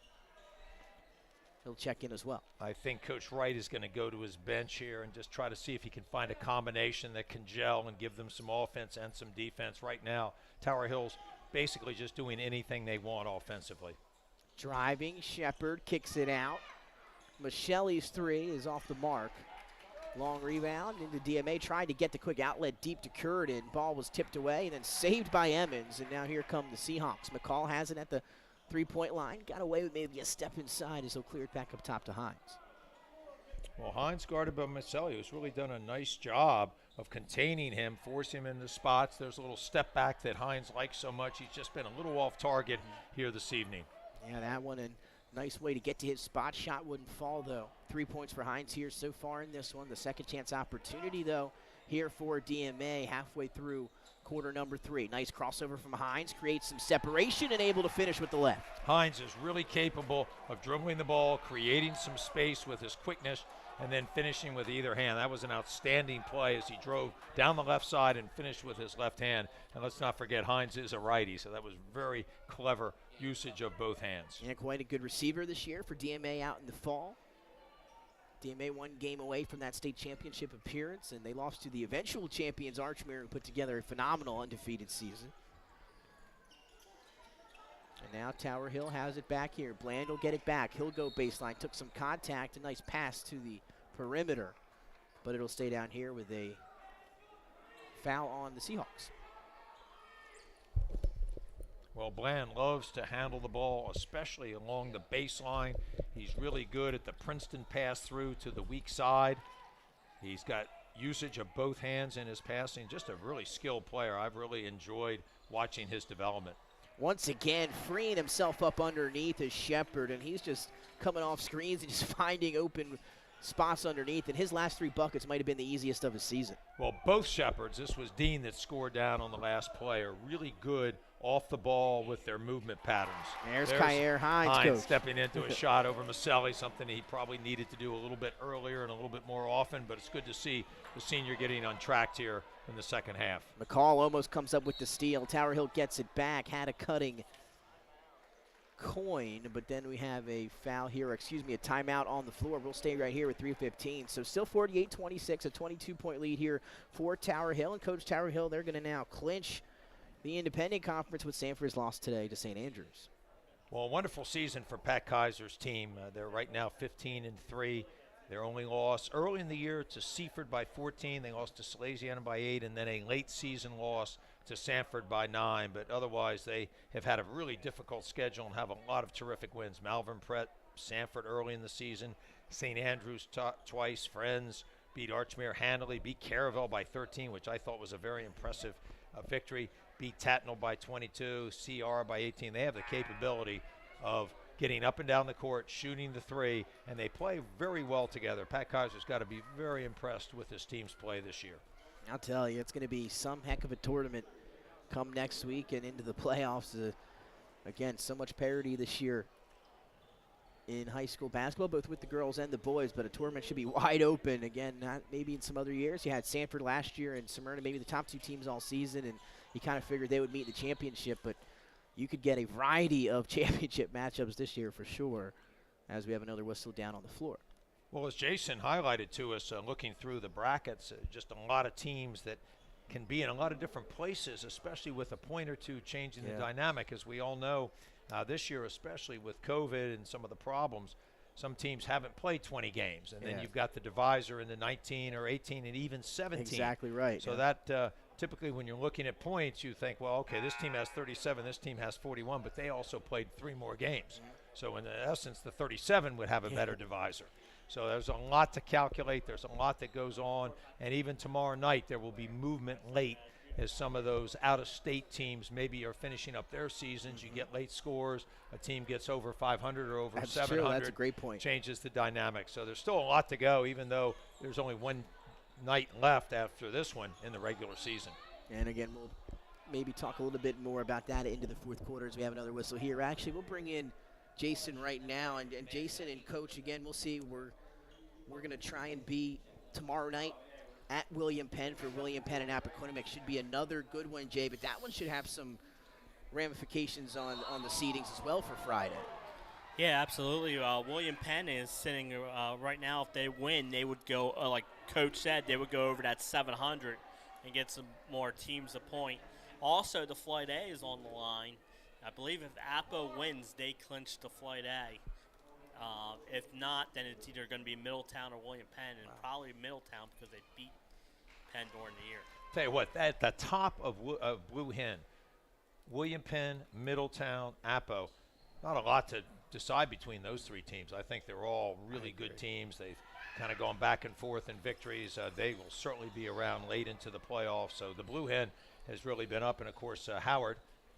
He'll check in as well. I think Coach Wright is going to go to his bench here and just try to see if he can find a combination that can gel and give them some offense and some defense. Right now, Tower Hill's basically just doing anything they want offensively. Driving, Shepard kicks it out. Michelle's three is off the mark. Long rebound into DMA, tried to get the quick outlet deep to Curtin. Ball was tipped away and then saved by Emmons. And now here come the Seahawks. McCall has it at the three-point line. Got away with maybe a step inside as he'll clear it back up top to Hines. Well, Hines guarded by Michelli, who's really done a nice job of containing him, forcing him into spots. There's a little step back that Hines likes so much. He's just been a little off target here this evening. Yeah, that one a nice way to get to his spot. Shot wouldn't fall, though. 3 points for Hines here so far in this one. The second chance opportunity, though, here for DMA halfway through quarter number 3. Nice crossover from Hines, creates some separation and able to finish with the left. Hines is really capable of dribbling the ball, creating some space with his quickness, and then finishing with either hand. That was an outstanding play as he drove down the left side and finished with his left hand. And let's not forget, Hines is a righty, so that was very clever usage of both hands. And quite a good receiver this year for DMA out in the fall. DMA 1 game away from that state championship appearance, and they lost to the eventual champions Archmere, who put together a phenomenal undefeated season. And now Tower Hill has it back here. Bland will get it back. He'll go baseline. Took some contact. A nice pass to the perimeter. But it'll stay down here with a foul on the Seahawks. Well, Bland loves to handle the ball, especially along the baseline. He's really good at the Princeton pass through to the weak side. He's got usage of both hands in his passing. Just a really skilled player. I've really enjoyed watching his development. Once again, freeing himself up underneath is Shepard, and he's just coming off screens and just finding open spots underneath, and his last 3 buckets might have been the easiest of his season. Well, both Shepards, this was Dean that scored down on the last play, are really good off the ball with their movement patterns. There's Kyer Hines, coach. Stepping into a shot over Maselli, something he probably needed to do a little bit earlier and a little bit more often, but it's good to see the senior getting on track here in the second half. McCall almost comes up with the steal. Tower Hill gets it back, had a cutting coin, but then we have a foul here, a timeout on the floor. We'll stay right here with 3:15. So still 48-26, a 22-point lead here for Tower Hill. And Coach Tower Hill, they're going to now clinch the independent conference with Sanford's loss today to St. Andrews. Well, a wonderful season for Pat Kaiser's team. They're right now 15-3. Their only loss early in the year to Seaford by 14. They lost to Salesiana by 8, and then a late season loss to Sanford by 9. But otherwise, they have had a really difficult schedule and have a lot of terrific wins. Malvern Prep, Sanford early in the season, St. Andrews twice, Friends, beat Archmere handily, beat Caravel by 13, which I thought was a very impressive victory, beat Tatnall by 22, CR by 18. They have the capability of getting up and down the court, shooting the 3, and they play very well together. Pat Kaiser's got to be very impressed with his team's play this year. I'll tell you, it's going to be some heck of a tournament come next week and into the playoffs. Again, so much parity this year in high school basketball, both with the girls and the boys, but a tournament should be wide open. Again, not maybe in some other years. You had Sanford last year and Smyrna, maybe the top 2 teams all season, and you kind of figured they would meet in the championship, but you could get a variety of championship matchups this year for sure, as we have another whistle down on the floor. Well, as Jason highlighted to us, looking through the brackets, just a lot of teams that can be in a lot of different places, especially with a point or two changing the dynamic. As we all know, this year, especially with COVID and some of the problems, some teams haven't played 20 games. And then you've got the divisor in the 19 or 18 and even 17. Exactly right. So that typically when you're looking at points, you think, well, okay, this team has 37, this team has 41, but they also played 3 more games. So in essence, the 37 would have a better divisor. So there's a lot to calculate. There's a lot that goes on. And even tomorrow night, there will be movement late as some of those out-of-state teams maybe are finishing up their seasons. You get late scores. A team gets over 500 or over 700. True. That's a great point. Changes the dynamic. So there's still a lot to go, even though there's only one night left after this one in the regular season. And again, we'll maybe talk a little bit more about that into the fourth quarter as we have another whistle here. Actually, we'll bring in Jason right now. And Jason and Coach, again, we'll see. We're going to try and be tomorrow night at William Penn for William Penn and Appoquinimec. Should be another good one, Jay, but that one should have some ramifications on the seedings as well for Friday. Yeah, absolutely. William Penn is sitting right now. If they win, they would go, like Coach said, they would go over that 700 and get some more teams a point. Also, the Flight A is on the line. I believe if Appo wins, they clinch the Flight A. If not, then it's either going to be Middletown or William Penn, and probably Middletown because they beat Penn during the year. Tell you what, at the top of Blue Hen, William Penn, Middletown, Appo, not a lot to decide between those three teams. I think they're all really good teams. They've kind of gone back and forth in victories. They will certainly be around late into the playoffs. So the Blue Hen has really been up, and of course Howard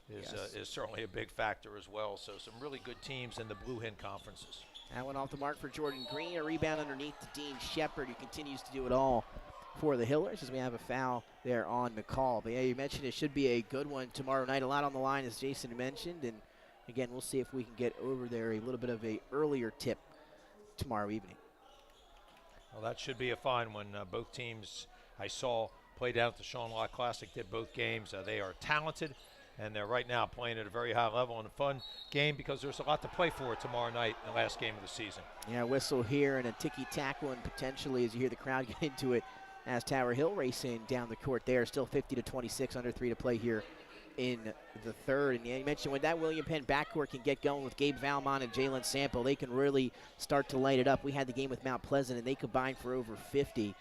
is certainly a big factor as well. So some really good teams in the Blue Hen conferences. That went off the mark for Jordan Green. A rebound underneath to Dean Shepard, who continues to do it all for the Hillers as we have a foul there on McCall. But yeah, you mentioned it should be a good one tomorrow night. A lot on the line, as Jason mentioned. And again, we'll see if we can get over there a little bit of a earlier tip tomorrow evening. Well, that should be a fine one. Both teams I saw play down at the Sean Locke Classic, did both games. They are talented, and they're right now playing at a very high level and a fun game because there's a lot to play for tomorrow night, the last game of the season. Yeah, whistle here and a ticky-tack one potentially as you hear the crowd get into it as Tower Hill racing down the court there. Still 50-26, under 3 to play here in the third. And yeah, you mentioned when that William Penn backcourt can get going with Gabe Valmont and Jalen Sample, they can really start to light it up. We had the game with Mount Pleasant, and they combined for over 50.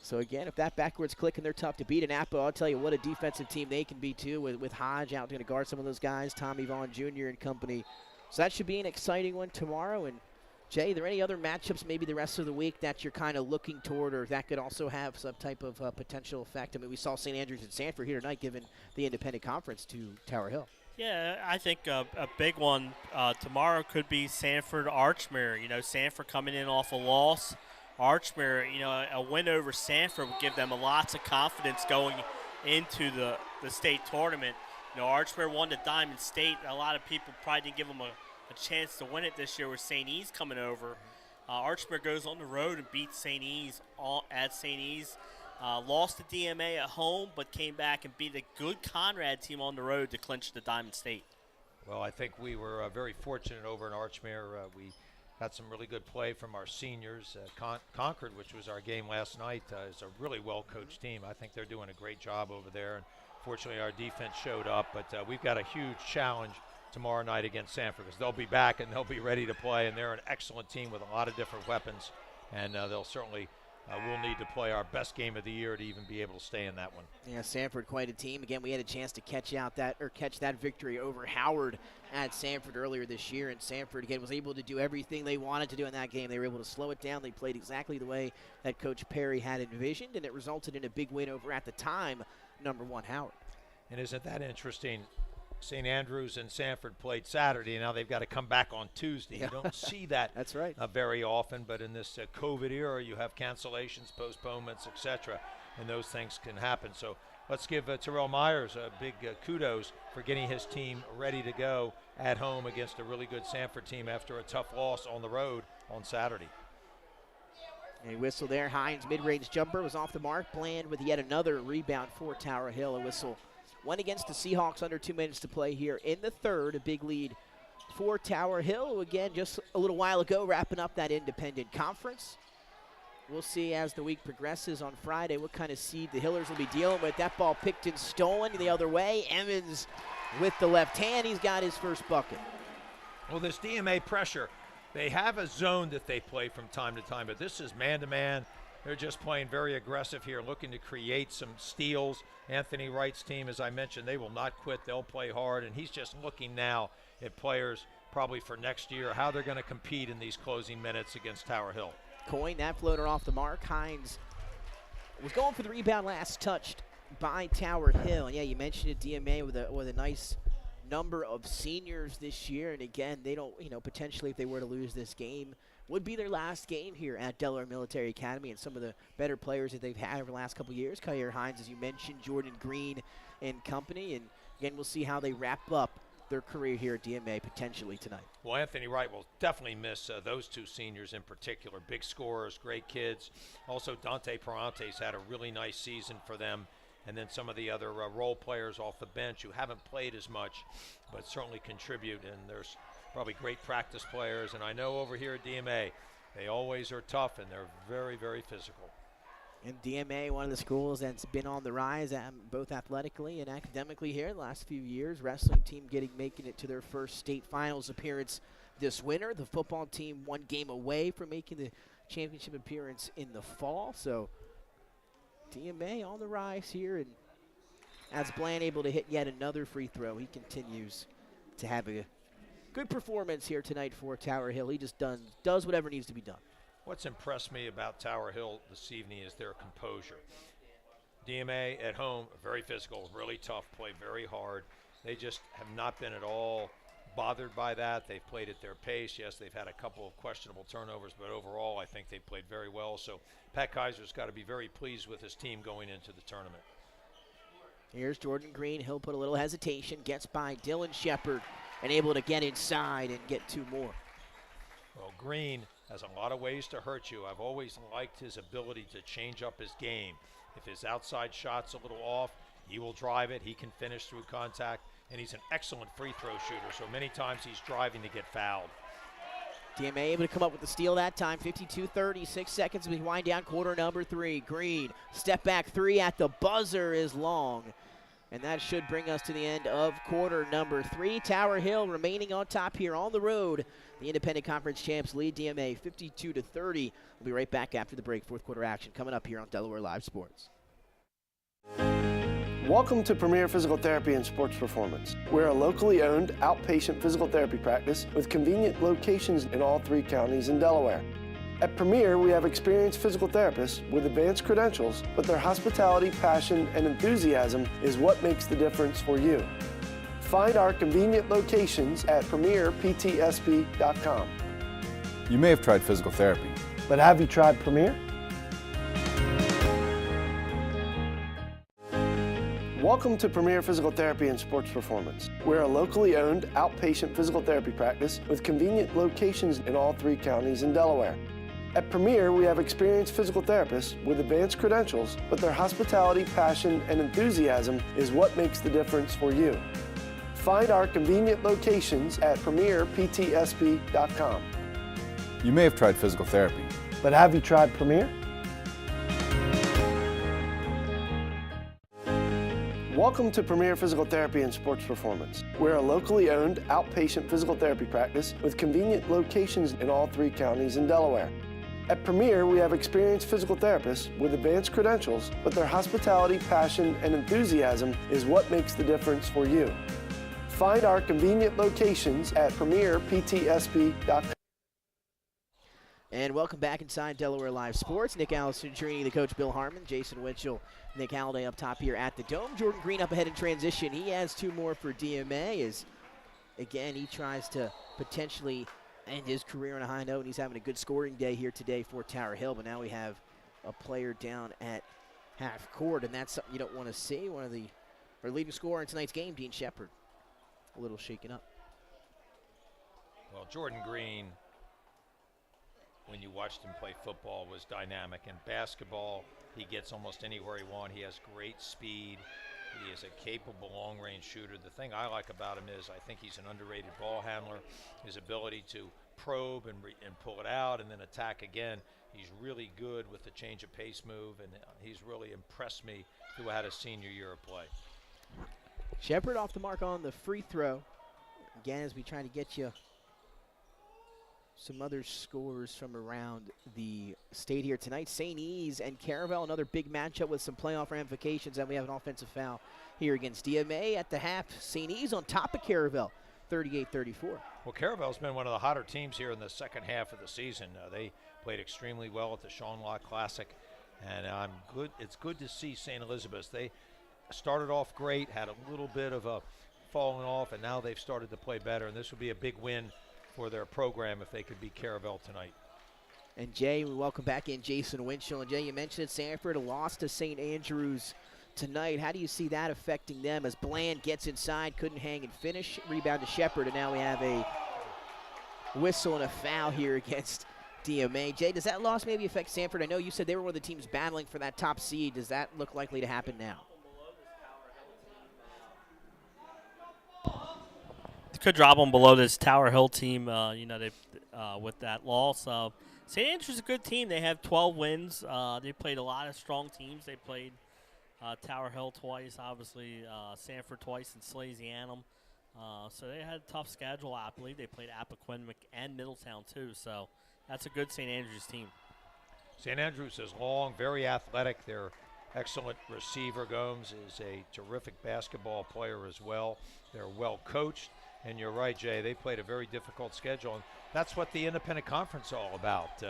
So again, if that backwards clicking, they're tough to beat. And Appo, I'll tell you what a defensive team they can be too, with Hodge out going to guard some of those guys, Tommy Vaughn Jr. and company. So that should be an exciting one tomorrow. And Jay, are there any other matchups maybe the rest of the week that you're kind of looking toward, or that could also have some type of potential effect? I mean, we saw St. Andrews and Sanford here tonight, giving the independent conference to Tower Hill. Yeah, I think a big one tomorrow could be Sanford-Archmere. You know, Sanford coming in off a loss. Archmere, you know, a win over Sanford would give them lots of confidence going into the state tournament. You know, Archmere won the Diamond State. A lot of people probably didn't give them a chance to win it this year with St. E's coming over. Archmere goes on the road and beats St. E's at St. E's. Lost to DMA at home, but came back and beat a good Conrad team on the road to clinch the Diamond State. Well, I think we were very fortunate over in Archmere. We got some really good play from our seniors. Concord, which was our game last night, is a really well-coached team. I think they're doing a great job over there. And fortunately, our defense showed up, but we've got a huge challenge tomorrow night against Sanford because they'll be back and they'll be ready to play, and they're an excellent team with a lot of different weapons, and they'll certainly we'll need to play our best game of the year to even be able to stay in that one. Yeah, Sanford quite a team. Again, we had a chance to catch that victory over Howard at Sanford earlier this year, and Sanford again was able to do everything they wanted to do in that game. They were able to slow it down. They played exactly the way that Coach Perry had envisioned, and it resulted in a big win over, at the time, #1 Howard. And isn't that interesting? St. Andrews and Sanford played Saturday, and now they've got to come back on Tuesday. You don't see that That's right. Very often, but in this COVID era, you have cancellations, postponements, etc., and those things can happen. So let's give Terrell Myers a big kudos for getting his team ready to go at home against a really good Sanford team after a tough loss on the road on Saturday. A whistle there. Hines' mid-range jumper was off the mark. Bland with yet another rebound for Tower Hill. A whistle went against the Seahawks under 2 minutes to play here in the third. A big lead for Tower Hill. Again, just a little while ago, wrapping up that independent conference. We'll see as the week progresses on Friday what kind of seed the Hillers will be dealing with. That ball picked and stolen the other way. Evans with the left hand. He's got his first bucket. Well, this DMA pressure, they have a zone that they play from time to time, but this is man-to-man. They're just playing very aggressive here, looking to create some steals. Anthony Wright's team, as I mentioned, they will not quit. They'll play hard, and he's just looking now at players probably for next year, how they're going to compete in these closing minutes against Tower Hill. Coin, that floater off the mark. Hines was going for the rebound, last touched by Tower Hill. And yeah, you mentioned it, DMA with a nice number of seniors this year. And again, they don't, potentially if they were to lose this game, would be their last game here at Delaware Military Academy, and some of the better players that they've had over the last couple of years. Kyer Hines, as you mentioned, Jordan Green and company. And again, we'll see how they wrap up their career here at DMA potentially tonight. Well, Anthony Wright will definitely miss those two seniors in particular. Big scorers, great kids. Also, Dante Parante's had a really nice season for them. And then some of the other role players off the bench who haven't played as much, but certainly contribute. And there's probably great practice players. And I know over here at DMA, they always are tough and they're very, very physical. And DMA, one of the schools that's been on the rise, both athletically and academically here the last few years. Wrestling team making it to their first state finals appearance this winter. The football team 1 game away from making the championship appearance in the fall. So DMA on the rise here, and as Bland able to hit yet another free throw, he continues to have a good performance here tonight for Tower Hill. He just does whatever needs to be done. What's impressed me about Tower Hill this evening is their composure. DMA at home, very physical, really tough, play very hard. They just have not been at all bothered by that. They've played at their pace. Yes, they've had a couple of questionable turnovers, but overall I think they've played very well. So Pat Kaiser's got to be very pleased with his team going into the tournament. Here's Jordan Green. He'll put a little hesitation, gets by Dylan Shepard, and able to get inside and get 2 more. Well, Green has a lot of ways to hurt you. I've always liked his ability to change up his game. If his outside shot's a little off, he will drive it. He can finish through contact, and he's an excellent free throw shooter. So many times he's driving to get fouled. DMA able to come up with the steal that time. 52-30, 6 seconds as we wind down quarter number 3. Green, step back 3 at the buzzer is long. And that should bring us to the end of quarter number 3. Tower Hill remaining on top here on the road. The Independent Conference champs lead DMA 52-30. We'll be right back after the break. Fourth quarter action coming up here on Delaware Live Sports. Welcome to Premier Physical Therapy and Sports Performance. We're a locally owned outpatient physical therapy practice with convenient locations in all 3 counties in Delaware. At Premier, we have experienced physical therapists with advanced credentials, but their hospitality, passion, and enthusiasm is what makes the difference for you. Find our convenient locations at premierptsp.com. You may have tried physical therapy, but have you tried Premier? Welcome to Premier Physical Therapy and Sports Performance. We're a locally owned outpatient physical therapy practice with convenient locations in all 3 counties in Delaware. At Premier, we have experienced physical therapists with advanced credentials, but their hospitality, passion, and enthusiasm is what makes the difference for you. Find our convenient locations at premierptsp.com. You may have tried physical therapy, but have you tried Premier? Welcome to Premier Physical Therapy and Sports Performance. We're a locally owned outpatient physical therapy practice with convenient locations in all 3 counties in Delaware. At Premier, we have experienced physical therapists with advanced credentials, but their hospitality, passion, and enthusiasm is what makes the difference for you. Find our convenient locations at premierptsp.com. And welcome back inside Delaware Live Sports. Nick Alessandrini, the coach Bill Harmon, Jason Winchell, Nick Halliday up top here at the Dome. Jordan Green up ahead in transition. He has 2 more for DMA as, again, he tries to potentially end his career on a high note, and he's having a good scoring day here today for Tower Hill. But now we have a player down at half court, and that's something you don't want to see. Our leading scorer in tonight's game, Dean Shepard, a little shaken up. Well, Jordan Green, when you watched him play football, was dynamic. In basketball, he gets almost anywhere he wants. He has great speed. He is a capable long-range shooter. The thing I like about him is I think he's an underrated ball handler. His ability to probe and pull it out and then attack again. He's really good with the change of pace move, and he's really impressed me throughout his senior year of play. Shepard off the mark on the free throw. Again, as we try to get you some other scores from around the state here tonight. St. E's and Caravel, another big matchup with some playoff ramifications, and we have an offensive foul here against DMA at the half. St. E's on top of Caravel, 38-34. Well, Caravel's been one of the hotter teams here in the second half of the season. They played extremely well at the Sean Locke Classic, and it's good to see St. Elizabeth's. They started off great, had a little bit of a falling off, and now they've started to play better, and this would be a big win for their program if they could beat Caravel tonight. And Jay, we welcome back in Jason Winchell. And Jay, you mentioned it, Sanford, a loss to St. Andrews tonight. How do you see that affecting them as Bland gets inside, couldn't hang and finish, rebound to Shepard, and now we have a whistle and a foul here against DMA. Jay, does that loss maybe affect Sanford? I know you said they were one of the teams battling for that top seed. Does that look likely to happen now? Could drop them below this Tower Hill team, they with that loss. St. Andrew's a good team. They have 12 wins. They played a lot of strong teams. They played Tower Hill twice, obviously Sanford twice, and Slasianum. So they had a tough schedule. I believe they played Appoquinimink and Middletown too. So that's a good St. Andrews team. St. Andrews is long, very athletic. Their excellent receiver, Gomes, is a terrific basketball player as well. They're well coached. And you're right, Jay, they played a very difficult schedule, and that's what the independent conference is all about.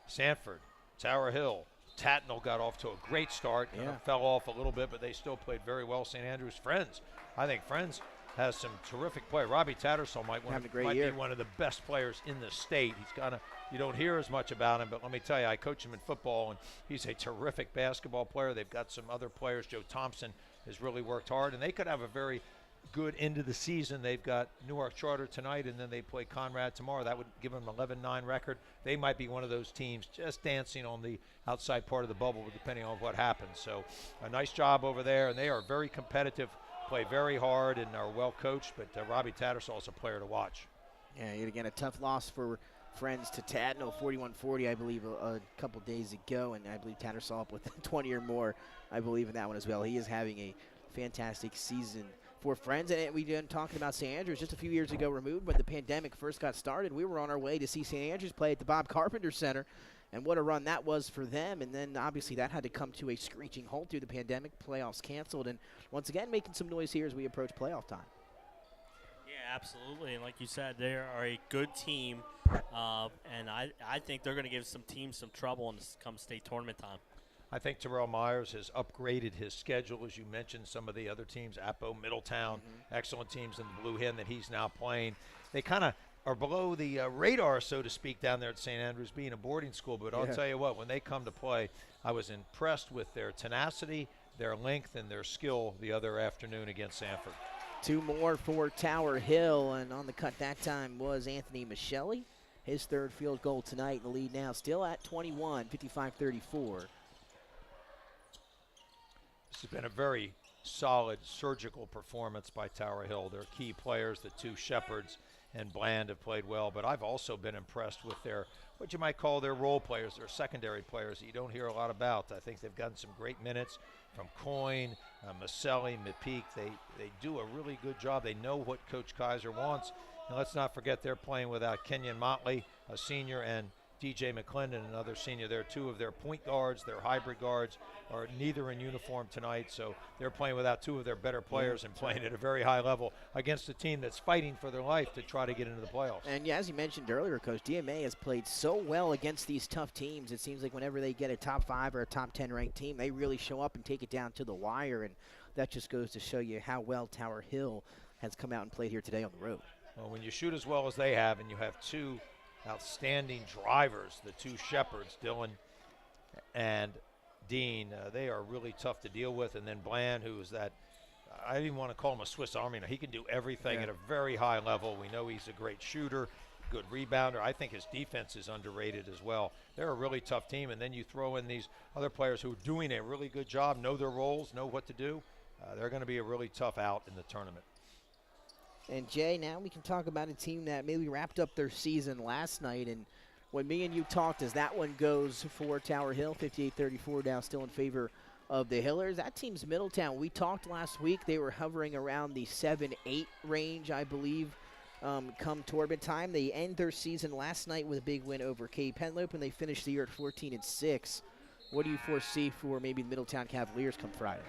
Sanford, Tower Hill, Tatnall got off to a great start. Fell off a little bit, but they still played very well. St. Andrews, Friends. I think Friends has some terrific play. Robbie Tattersall might be one of the best players in the state. You don't hear as much about him, but let me tell you, I coach him in football, and he's a terrific basketball player. They've got some other players. Joe Thompson has really worked hard, and they could have a very good end of the season. They've got Newark Charter tonight, and then they play Conrad tomorrow. That would give them an 11-9 record. They might be one of those teams just dancing on the outside part of the bubble, depending on what happens. So a nice job over there, and they are very competitive, play very hard, and are well coached. But Robbie Tattersall is a player to watch. Yeah, yet again, a tough loss for Friends to Tatnall, 41-40, I believe, a couple days ago, and I believe Tattersall up with 20 or more, I believe, in that one as well. He is having a fantastic season for Friends, and we've been talking about St. Andrews just a few years ago removed. When the pandemic first got started, we were on our way to see St. Andrews play at the Bob Carpenter Center, and what a run that was for them. And then obviously that had to come to a screeching halt through the pandemic, playoffs canceled, and once again making some noise here as we approach playoff time. Yeah, absolutely, and like you said, they are a good team, and I think they're going to give some teams some trouble when it comes state tournament time. I think Terrell Myers has upgraded his schedule, as you mentioned, some of the other teams, Appo, Middletown, excellent teams in the Blue Hen that he's now playing. They kind of are below the radar, so to speak, down there at St. Andrews, being a boarding school. But I'll tell you what, when they come to play, I was impressed with their tenacity, their length, and their skill the other afternoon against Sanford. Two more for Tower Hill, and on the cut that time was Anthony Michelli. His third field goal tonight, and the lead now still at 21, 55-34. This has been a very solid surgical performance by Tower Hill. Their key players, the two Shepards and Bland, have played well, but I've also been impressed with their, what you might call their role players, their secondary players that you don't hear a lot about. I think they've gotten some great minutes from Coyne, Maselli, McPeak. They do a really good job. They know what Coach Kaiser wants. And let's not forget they're playing without Kenyon Motley, a senior, and DJ McClendon, another senior. They're two of their point guards, their hybrid guards, are neither in uniform tonight, so they're playing without two of their better players and playing at a very high level against a team that's fighting for their life to try to get into the playoffs. And yeah, as you mentioned earlier, Coach, DMA has played so well against these tough teams. It seems like whenever they get a top 5 or a top 10 ranked team, they really show up and take it down to the wire, and that just goes to show you how well Tower Hill has come out and played here today on the road. Well, when you shoot as well as they have, and you have two outstanding drivers, the two Shepards, Dylan and Dean, they are really tough to deal with. And then Bland, who is that, I didn't want to call him a Swiss Army. He can do everything at a very high level. We know he's a great shooter, good rebounder. I think his defense is underrated as well. They're a really tough team, and then you throw in these other players who are doing a really good job, know their roles, know what to do. They're going to be a really tough out in the tournament. And Jay, now we can talk about a team that maybe wrapped up their season last night. And when me and you talked, as that one goes for Tower Hill, 58-34 now, still in favor of the Hillers. That team's Middletown. We talked last week. They were hovering around the 7-8 range, I believe, come tournament time. They end their season last night with a big win over Cape Henlope, and they finished the year at 14-6. What do you foresee for maybe the Middletown Cavaliers come Friday?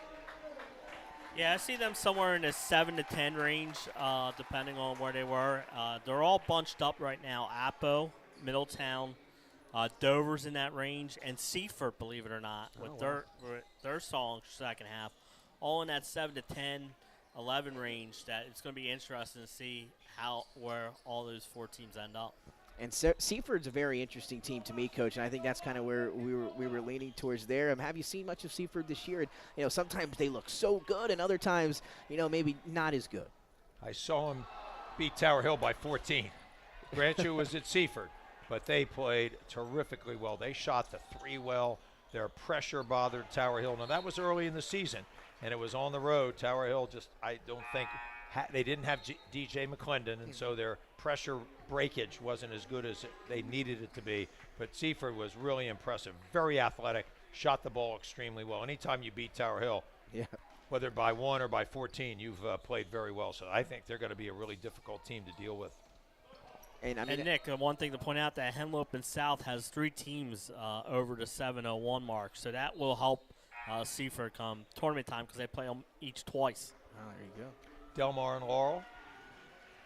Yeah, I see them somewhere in the 7 to 10 range, depending on where they were. They're all bunched up right now. Appo, Middletown, Dover's in that range, and Seaford, believe it or not, with their strong second half, all in that 7 to 10, 11 range. That it's going to be interesting to see where all those four teams end up. And Seaford's a very interesting team to me, Coach, and I think that's kind of where we were leaning towards there. Have you seen much of Seaford this year? And, sometimes they look so good, and other times, maybe not as good. I saw him beat Tower Hill by 14. Grant you was at Seaford, but they played terrifically well. They shot the three well. Their pressure bothered Tower Hill. Now, that was early in the season, and it was on the road. Tower Hill I don't think, they didn't have DJ McClendon, and so their pressure breakage wasn't as good as they needed it to be. But Seaford was really impressive, very athletic, shot the ball extremely well. Anytime you beat Tower Hill, whether by 1 or by 14, you've played very well. So I think they're going to be a really difficult team to deal with. And Nick, one thing to point out, that Henlopen and South has 3 teams over the 701 mark, so that will help Seaford come tournament time because they play them each twice. Oh, there you go. Delmar and Laurel?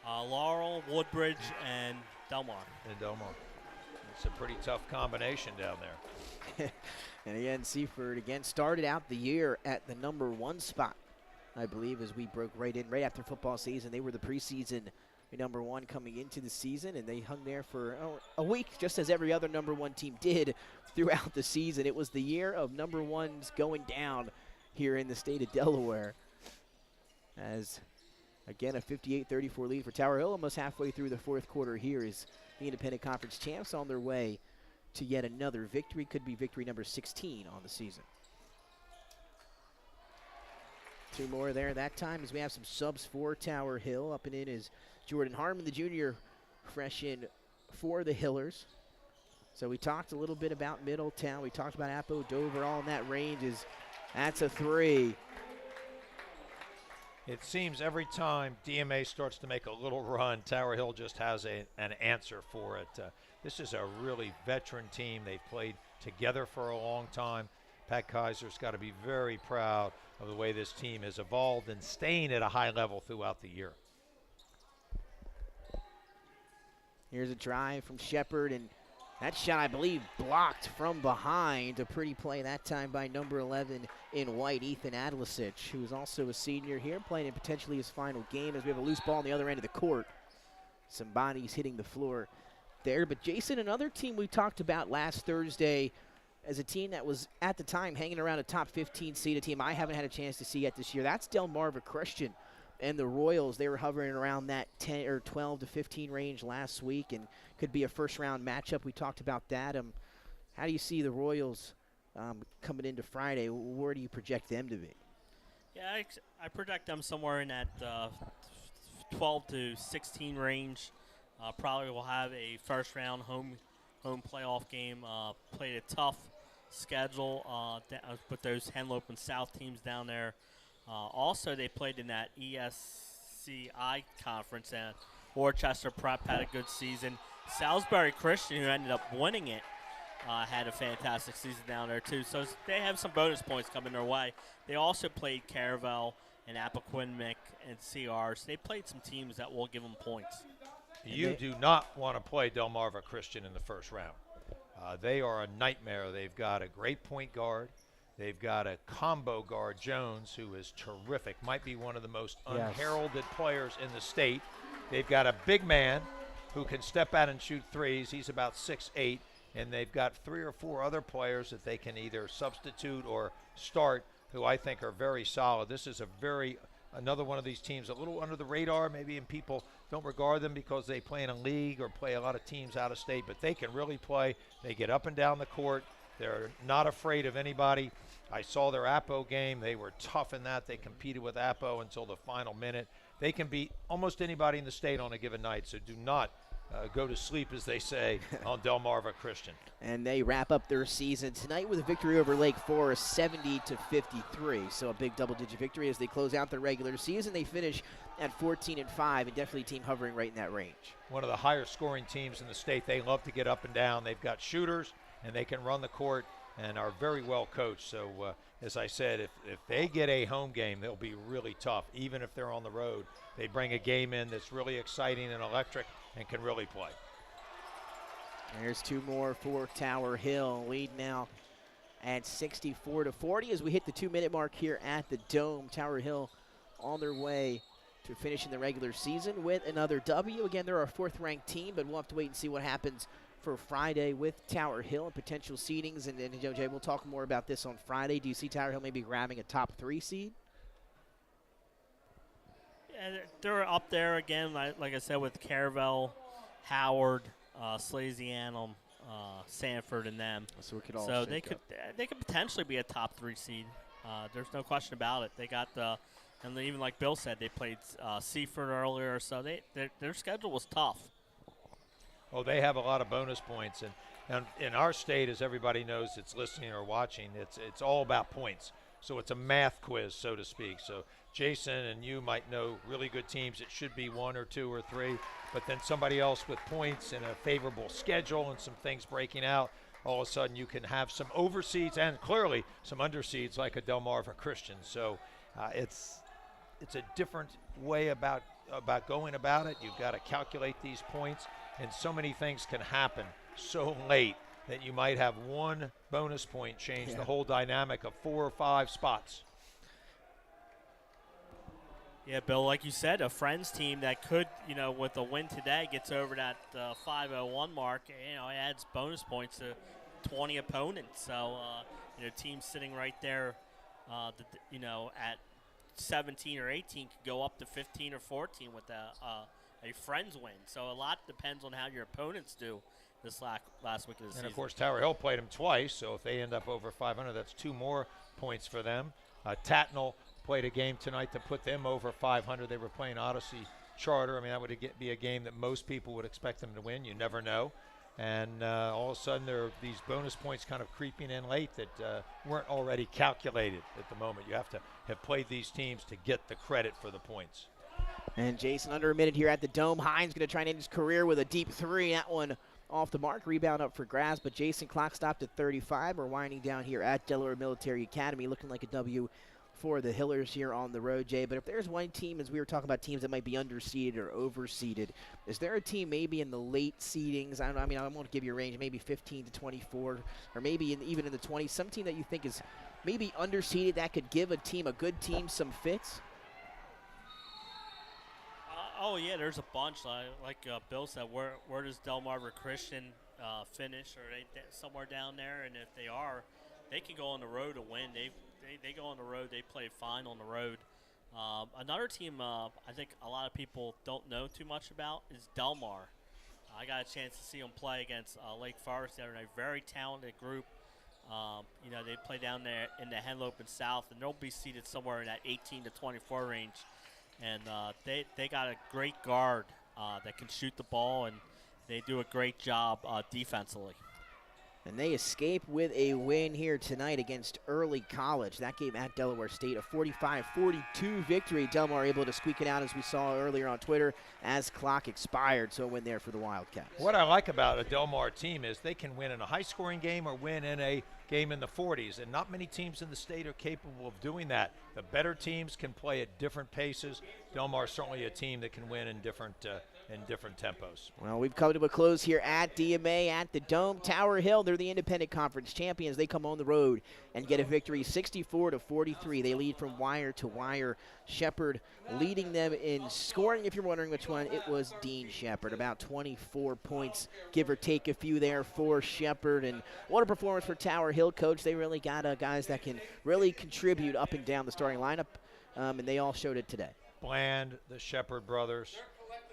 Laurel, Woodbridge, and Delmar. It's a pretty tough combination down there. And again, Seaford started out the year at the number 1 spot, I believe, as we broke right after football season. They were the preseason number 1 coming into the season, and they hung there for a week, just as every other number 1 team did throughout the season. It was the year of number 1s going down here in the state of Delaware. As, again, a 58-34 lead for Tower Hill, almost halfway through the 4th quarter here, is the Independent Conference champs on their way to yet another victory. Could be victory number 16 on the season. 2 more there that time as we have some subs for Tower Hill. Up and in is Jordan Harmon, the junior, fresh in for the Hillers. So we talked a little bit about Middletown. We talked about Appo, Dover, all in that range. That's a 3. It seems every time DMA starts to make a little run, Tower Hill just has an answer for it. This is a really veteran team. They've played together for a long time. Pat Kaiser's got to be very proud of the way this team has evolved and staying at a high level throughout the year. Here's a drive from Shepard, and that shot, I believe, blocked from behind. A pretty play that time by number 11 in white, Ethan Adlasich, who is also a senior here, playing in potentially his final game as we have a loose ball on the other end of the court. Some bodies hitting the floor there. But Jason, another team we talked about last Thursday as a team that was at the time hanging around a top 15 seed, a team I haven't had a chance to see yet this year. That's Delmarva Christian and the Royals. They were hovering around that 10 or 12 to 15 range last week and could be a first-round matchup. We talked about that. How do you see the Royals coming into Friday? Where do you project them to be? Yeah, I project them somewhere in that 12 to 16 range. Probably will have a first-round home playoff game. Played a tough schedule with those Henlopen South teams down there. Also, they played in that ESCI conference, and Worcester Prep had a good season. Salisbury Christian, who ended up winning it, had a fantastic season down there, too. So they have some bonus points coming their way. They also played Caravel and Appoquinimink and CRs. They played some teams that will give them points. You do not want to play Delmarva Christian in the first round. They are a nightmare. They've got a great point guard. They've got a combo guard, Jones, who is terrific. Might be one of the most unheralded players in the state. They've got a big man who can step out and shoot threes. He's about 6'8", and they've got 3 or 4 other players that they can either substitute or start who I think are very solid. This is another one of these teams a little under the radar maybe, and people don't regard them because they play in a league or play a lot of teams out of state, but they can really play. They get up and down the court. They're not afraid of anybody. I saw their Appo game. They were tough in that. They competed with Appo until the final minute. They can beat almost anybody in the state on a given night, so do not go to sleep, as they say, on Delmarva Christian. And they wrap up their season tonight with a victory over Lake Forest, 70-53. So a big double-digit victory as they close out their regular season. They finish at 14-5, and definitely a team hovering right in that range. One of the higher scoring teams in the state. They love to get up and down. They've got shooters, and they can run the court and are very well coached. So, as I said, if they get a home game, they'll be really tough. Even if they're on the road, they bring a game in that's really exciting and electric and can really play. There's 2 more for Tower Hill. Lead now at 64-40 as we hit the 2-minute mark here at the Dome. Tower Hill on their way to finishing the regular season with another W. Again, they're our 4th-ranked team, but we'll have to wait and see what happens for Friday with Tower Hill and potential seedings. And Jay, we'll talk more about this on Friday. Do you see Tower Hill maybe grabbing a top 3 seed? Yeah, they're up there again, like I said, with Caravel, Howard, Slasianum, Sanford, and them. So it could all so shake they could potentially be a top 3 seed. There's no question about it. They got and even like Bill said, they played Seaford earlier, so their schedule was tough. Oh, they have a lot of bonus points, and in our state, as everybody knows that's listening or watching, it's all about points. So it's a math quiz, so to speak. So Jason and you might know really good teams. It should be 1 or 2 or 3, but then somebody else with points and a favorable schedule and some things breaking out, all of a sudden you can have some overseeds and clearly some underseeds like a Delmarva Christian. So it's a different way about going about it. You've got to calculate these points, and so many things can happen so late that you might have one bonus point change the whole dynamic of 4 or 5 spots. Yeah, Bill, like you said, a Friends team that could, with a win today, gets over that 501 mark, adds bonus points to 20 opponents. So, teams sitting right there, at 17 or 18 could go up to 15 or 14 with a Friends win. So a lot depends on how your opponents do this last week of the season. And, of course, Tower Hill played them twice, so if they end up over 500, that's 2 more points for them. Tatnall played a game tonight to put them over 500. They were playing Odyssey Charter. I mean, that would be a game that most people would expect them to win. You never know. And all of a sudden, there are these bonus points kind of creeping in late that weren't already calculated at the moment. You have to have played these teams to get the credit for the points. And Jason, under a minute here at the Dome. Hines going to try and end his career with a deep 3. That one off the mark. Rebound up for grabs, but Jason, clock stopped at 35. We're winding down here at Delaware Military Academy, looking like a W for the Hillers here on the road, Jay. But if there's one team, as we were talking about teams that might be underseeded or overseeded, is there a team maybe in the late seedings? I want to give you a range, maybe 15 to 24, or maybe even in the 20s, some team that you think is maybe underseeded that could give a good team, some fits? Oh, yeah, there's a bunch. Like Bill said, where does Delmarva Christian finish? Are they somewhere down there? And if they are, they can go on the road to win. They go on the road. They play fine on the road. Another team I think a lot of people don't know too much about is Delmar. I got a chance to see them play against Lake Forest. They're a very talented group. They play down there in the Henlopen South, and they'll be seated somewhere in that 18 to 24 range. And they got a great guard that can shoot the ball, and they do a great job defensively. And they escape with a win here tonight against Early College. That game at Delaware State, a 45-42 victory. Delmar able to squeak it out, as we saw earlier on Twitter, as clock expired. So a win there for the Wildcats. What I like about a Delmar team is they can win in a high-scoring game or win in a game in the 40s, and not many teams in the state are capable of doing that. The better teams can play at different paces. Delmar is certainly a team that can win in different tempos. Well, we've come to a close here at DMA at the Dome. Tower Hill, they're the independent conference champions. They come on the road and get a victory 64-43. They lead from wire to wire. Shepard leading them in scoring. If you're wondering which one, it was Dean Shepard. About 24 points, give or take a few there for Shepard. And what a performance for Tower Hill, Coach. They really got guys that can really contribute up and down the starting lineup, and they all showed it today. Bland, the Shepard brothers,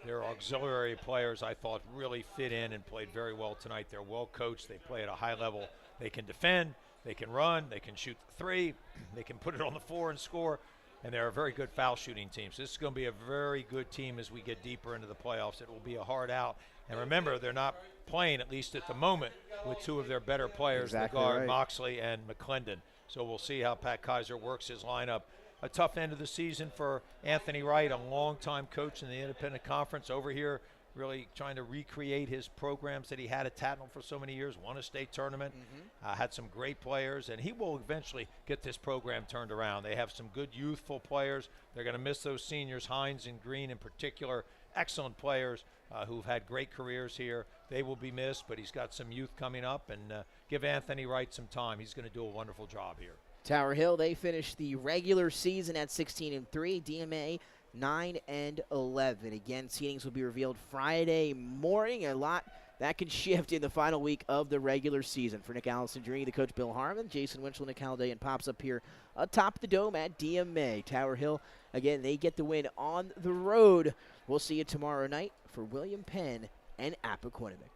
their auxiliary players, I thought, really fit in and played very well tonight. They're well coached. They play at a high level. They can defend. They can run. They can shoot the 3. They can put it on the floor and score. And they're a very good foul shooting team. So this is going to be a very good team as we get deeper into the playoffs. It will be a hard out. And remember, they're not playing, at least at the moment, with 2 of their better players, the guard, Moxley and McClendon. So we'll see how Pat Kaiser works his lineup. A tough end of the season for Anthony Wright, a longtime coach in the Independent Conference over here, really trying to recreate his programs that he had at Tatnall for so many years, won a state tournament, had some great players, and he will eventually get this program turned around. They have some good youthful players. They're going to miss those seniors, Hines and Green in particular, excellent players who've had great careers here. They will be missed, but he's got some youth coming up, and give Anthony Wright some time. He's going to do a wonderful job here. Tower Hill, they finished the regular season at 16-3. DMA 9 and 11. Again, seedings will be revealed Friday morning. A lot that can shift in the final week of the regular season. For Nick Alessandrini, the coach Bill Harmon, Jason Winchell, Nick Halliday, and Pops up here atop the dome at DMA. Tower Hill, again, they get the win on the road. We'll see you tomorrow night for William Penn and Appoquinimink.